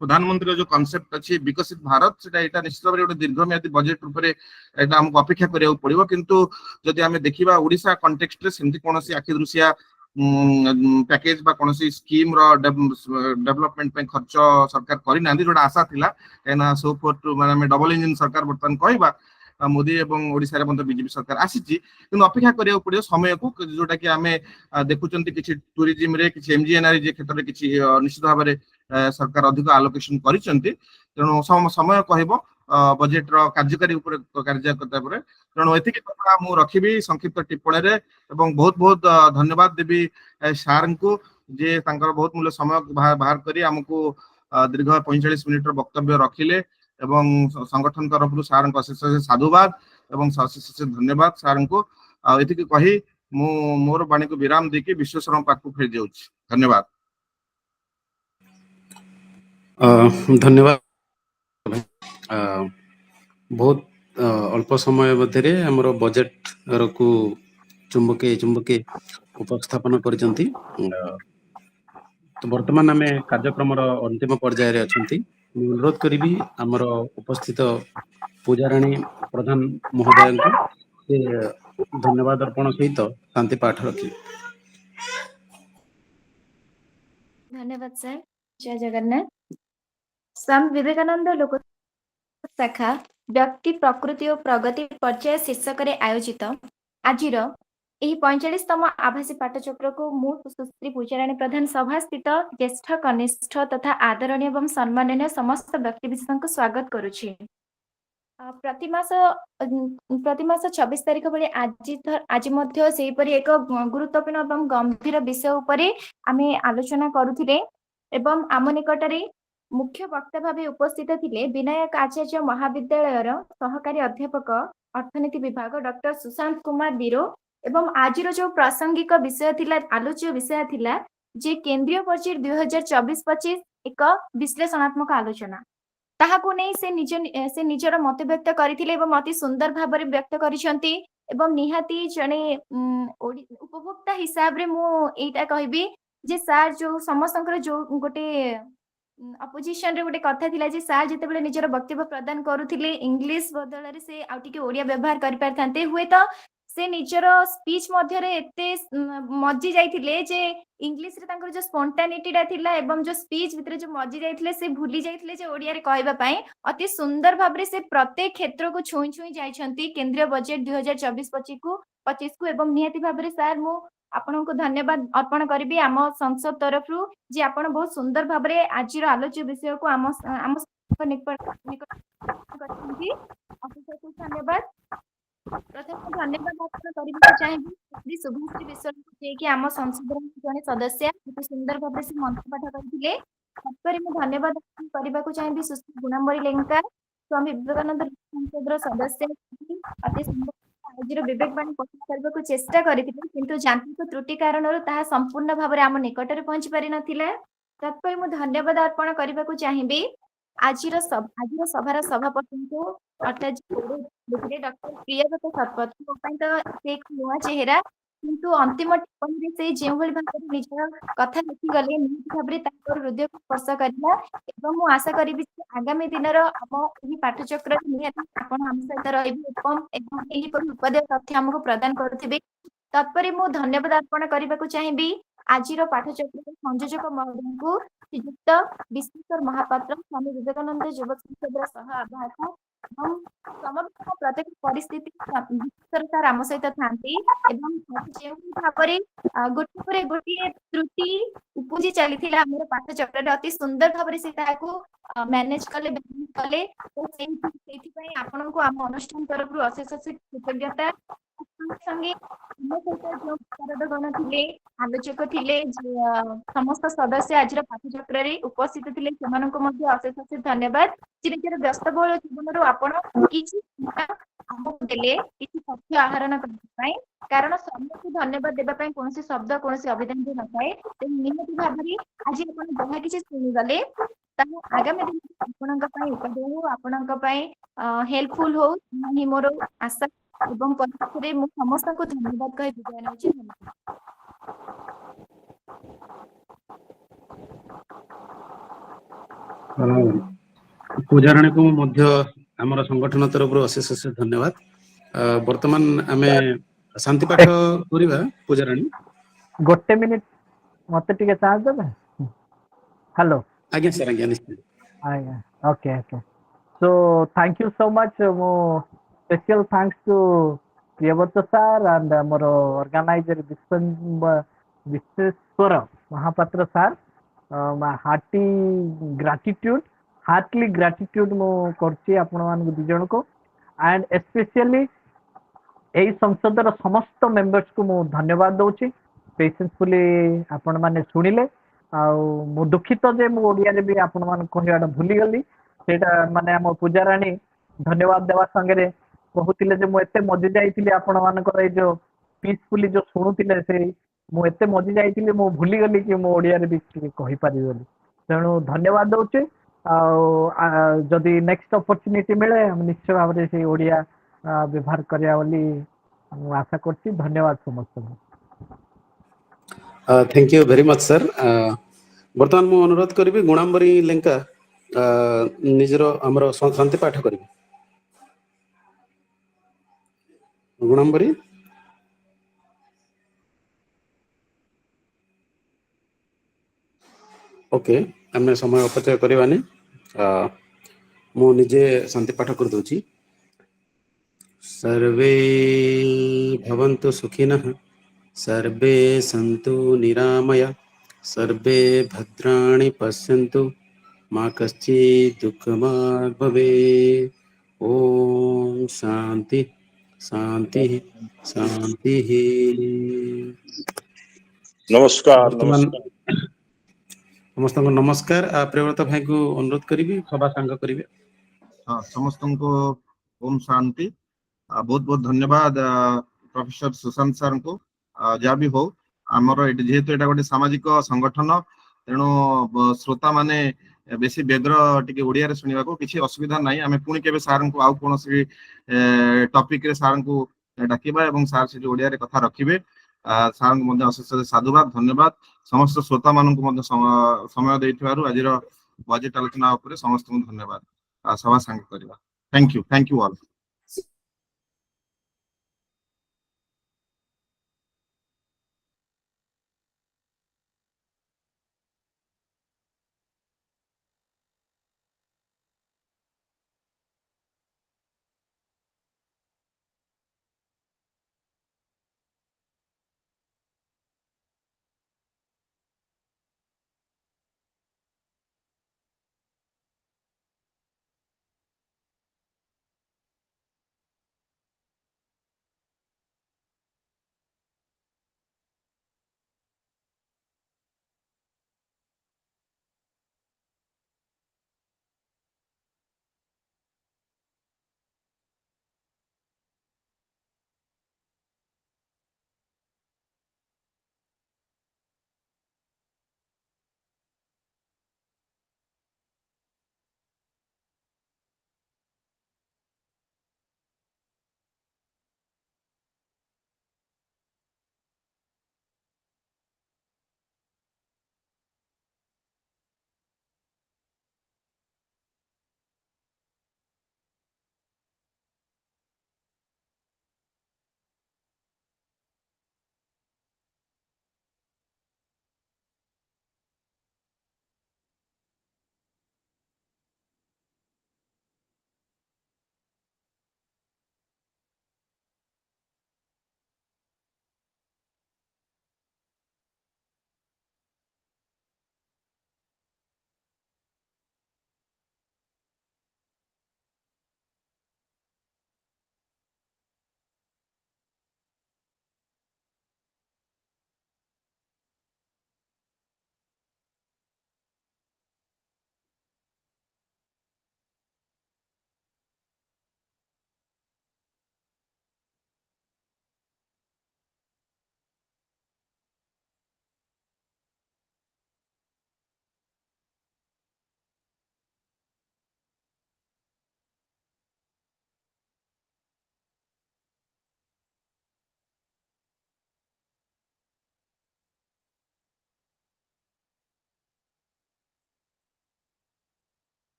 प्रधानमंत्री जो कॉन्सेप्ट अछि विकसित भारत सेटा एटा निश्चित भाबरे गोटे दीर्घम्यादी बजेट ऊपर एटा हमको अपेक्षा करिया पड़िबो किंतु जदि आमे देखिबा ओडिशा कॉन्टेक्स्ट रे सेमति कोनोसी आखि दृश्या पैकेज बा कोनोसी स्कीम रो डेवलपमेंट पे खर्च सरकार करि नांदी जोटा आशा थिला एना सो फॉर टू माने डबल इंजन सरकार वर्तमान कहबा मोदी एवं ओडिशा रे बंद बीजेपी सरकार आसीची किंतु अपेक्षा करिया पड़ियो समय को जोटा कि आमे देखुचंती किछि टूरिज्म रे किछि एमजीएनआर जे क्षेत्र रे किछि निश्चित भाबरे सरकार अधिक आलोकेशन करिसंती तेणु समय कहबो बजेट रो कार्यकारी ऊपर कार्यकर्ता ऊपर तेणु एतिके कथा मु रखिबी संक्षिप्त टिप्पणी रे एवं बहुत बहुत धन्यवाद देबी सार को जे तांकर बहुत मूल्य समय बाहर करी हमको दीर्घ 45 मिनिट रो वक्तव्य रखिले एवं संगठन तरफ सार को अशेष साधुवाद एवं अशेष धन्यवाद सार को एतिके कही मु मोर वाणी को विराम देके विश्वेश्वर पाखु फेर जाउछि धन्यवाद धन्यवाद बहुत अल्प समय मध्य हमर बजेट को चुंबके उपस्थापन करिसंती तो वर्तमान आम कार्यक्रम अंतिम पर्यायर अच्छा अनुरोध करी आमर उपस्थित पूजाराणी प्रधान महोदय को धन्यवाद अर्पण सहित शांति पाठ रखी धन्यवाद सर। जय जगन्नाथ। स्वामी विवेकानंद लोक शाखा व्यक्ति प्रकृति और प्रगति पर्याय शीर्षक आयोजित आज 45तम आभासी पाठचक्र को मु सुश्री पूजाराणी प्रधान सभा स्थित ज्येष्ठ कनिष्ठ तथा आदरणीय एवं सम्माननीय समस्त व्यक्तिविशेष को स्वागत करुछि। प्रतिमास 26 तारिख बेले आज मध्य सेहीपरि एक गुरुत्वपूर्ण एवं गंभीर विषय उपरे आमे आलोचना करुथिले एवं आम निकटरे मुख्य वक्ता भावे उपस्थित थिले विनायक आचार्य महाविद्यालयर सहकारी अध्यापक अर्थनीति विभाग डॉक्टर सुशांत कुमार बीरो एवं आज जो प्रासंगिक विषय थिला आलोच्य विषय थिला जे केंद्रीय बजेट 2024-25 एक विश्लेषणात्मक आलोचना ताहाको नै से निजर मत व्यक्त करथिले एवं अति सुंदर भाबरे व्यक्त करिसंती एवं निहाती जने उपभोक्ता हिसाब रे मु एटा कहबी जे सार जो समस्तंकर जो गोटे अपोजिशन रे गोटे कथा थिला जे सार जते बेले निजर वक्तव्य प्रदान करूथिले इंग्लिश बदल रे से आउटिके ओडिया व्यवहार करि पारथांते हुए तो से निजर स्पीच मध्यरे एते मजी जाइथिले जे इंग्लिश रे तांकर जो स्पॉन्टानिटी टा थिला एवं जो स्पीच भितरे जो मजी जाइथिले से भूली जाइथिले जे ओडिया रे कहबा पई अति सुंदर भाबरे से प्रत्येक क्षेत्र को छुई छुई जाइछंती केंद्रीय बजेट 2024-25 को एवं नियति भाबरे सर मु आपन को धन्यवाद अर्पण करबी आम संसद तरफ रु जे आपन बहुत सुंदर भाबरे आजिर आलोच्य विषय को आम निकट करछंती आपको धन्यवाद प्रथम धन्यवाद अर्पण करबा चाहिए श्री शुभश्री विश्व जे कि आम संसद जने सदस्य बहुत सुंदर भाबरे से मंत्र पाठ करथिले तत्पर मु धन्यवाद अर्पण करबा को चाहिए सुश्री गुणांबरी लेंका स्वामी विवेकानंद संसद सदस्य अति सुंदर आजिर विवेकवाणी प्रकाश करबा को चेष्टा करथिले किंतु यांत्रिक त्रुटि कारणर ताहा संपूर्ण भाबरे आम निकट रे पहुंची पारि नथिला तत्पर मु धन्यवाद अर्पण करबा को चाहिए आजिर सभार सभापति को अर्थात डॉक्टर प्रियव्रत शतपथी तो से एक नुआ चेहरा किंतु अंतिम टिप्पणी से जो भाई भाव निजर कथा लिखि गले निश्चित भाव में हृदय को स्पर्श करला एवं मु आशा करी आगामी दिन आम यही पाठचक्र निहाती आपण आम सहित रही उपदेश तथ्य आमको प्रदान करुथिबे तत्पर मु धन्यवाद अर्पण करने को चाहिए आज पाठचक्र संयोजक महोदय को श्रीयुक्त विश्वेश्वर महापात्र स्वामी विवेकानंद युवक संसद सह आवाहक समस्त प्रत्येक परिस्थिति सर आम सहित था गोटे गोटे त्रुटि उपजी चली पाठचक्र अति सुंदर भाव से मैनेज कले कले आपण को आम अनुष्ठान तरफ अशेष अशेष कृतज्ञता संगे गण थे आलोचक थे समस्त सदस्य आज पाठचक्र उपस्थित थे अशेष अशेष धन्यवाद निजर व्यस्तबहुल जीवन आपण देले तथ्य आहरण करने कारण समस्त धन्यवाद देवाई कौन शब्द कौन अभिधान न थाए निहती भाव में आज जहाँ किसी शुणीगले आगामी दिन आपण उपदेय हो आपण हेल्पफुल हो ही मोर आशा एवं परिचय मु समस्त को धन्यवाद कह विदाय नउछि पूजाराणी को मध्य हमर संगठन तरफ अशेष अशेष धन्यवाद वर्तमान आमे शांति पाठ करिबा पूजाराणी गोटे मिनिट मते टिके चार्ज देबे हेलो आज्ञा सर आज्ञा निश्चित आज्ञा okay okay so thank you so much मो special thanks to Priyavrata sir and our organizer Vishweshwara Mahapatra sir. My heartly gratitude mo करछि आपण मान दु जण को and especially एई संसदर समस्त मेंबर्स को मो धन्यवाद दउछि पेशेंसफुली आपण माने सुनिले आ मो दुखित जे मो ओडिया रे भी आपण मान कहियाडा भूली गली सेटा माने हम पूजाराणी धन्यवाद देवा संगे कहूतिले जे मु एते मजी जाइतिली आपण मानकर जो पीसफुली जो सुनुतिले से मु एते मजी जाइतिली मु भूली गली कि मो ओडिया रे भी कहि पारि बोली तेणु धन्यवाद दउछि आ जदि नेक्स्ट अपॉर्चुनिटी मिले हम निश्चय भाव में से ओडिया व्यवहार करिया बोली आशा करछि धन्यवाद समस्त thank you very much sir वर्तमान मु अनुरोध करबी गुणांबरी लेंका निजरो हमरो शांति पाठ करबी गुणांबरी ओके हमें समय अपचय करवानी मु निजे शांति पाठ कर दोची सर्वे भवन्तु सुखिनः सर्वे सन्तु निरामया सर्वे भद्राणि पश्यन्तु मा कश्चित् दुःखमात् भवेत् ओम शांति शांति शांति। नमस्कार समस्त नमस्कार प्रियव्रत भाई को अनुरोध करी सभा सांग करेंगे। हाँ समस्त को ओम शांति बहुत बहुत धन्यवाद प्रोफेसर सुशांत सर को जहाँ भी हो आमर जेहेतु एटा गोटे सामाजिक संगठन तेणु श्रोता माने बेसी बेग्र टिके ओडिया रे सुनिबा को किछि असुविधा नाही आमे पुणी केबे सार को आउ कोनोसी टॉपिक रे सार को डाकिबा एवं सार से ओडिया रे कथा रखिबे सार को मध्ये अशेष साधुवाद धन्यवाद समस्त श्रोता मान को मध्ये समय दैथिबारु आजिर बजेट आलोचना उपरे समस्त को धन्यवाद सभा सांग करबा। Thank you all.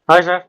Hi, sir.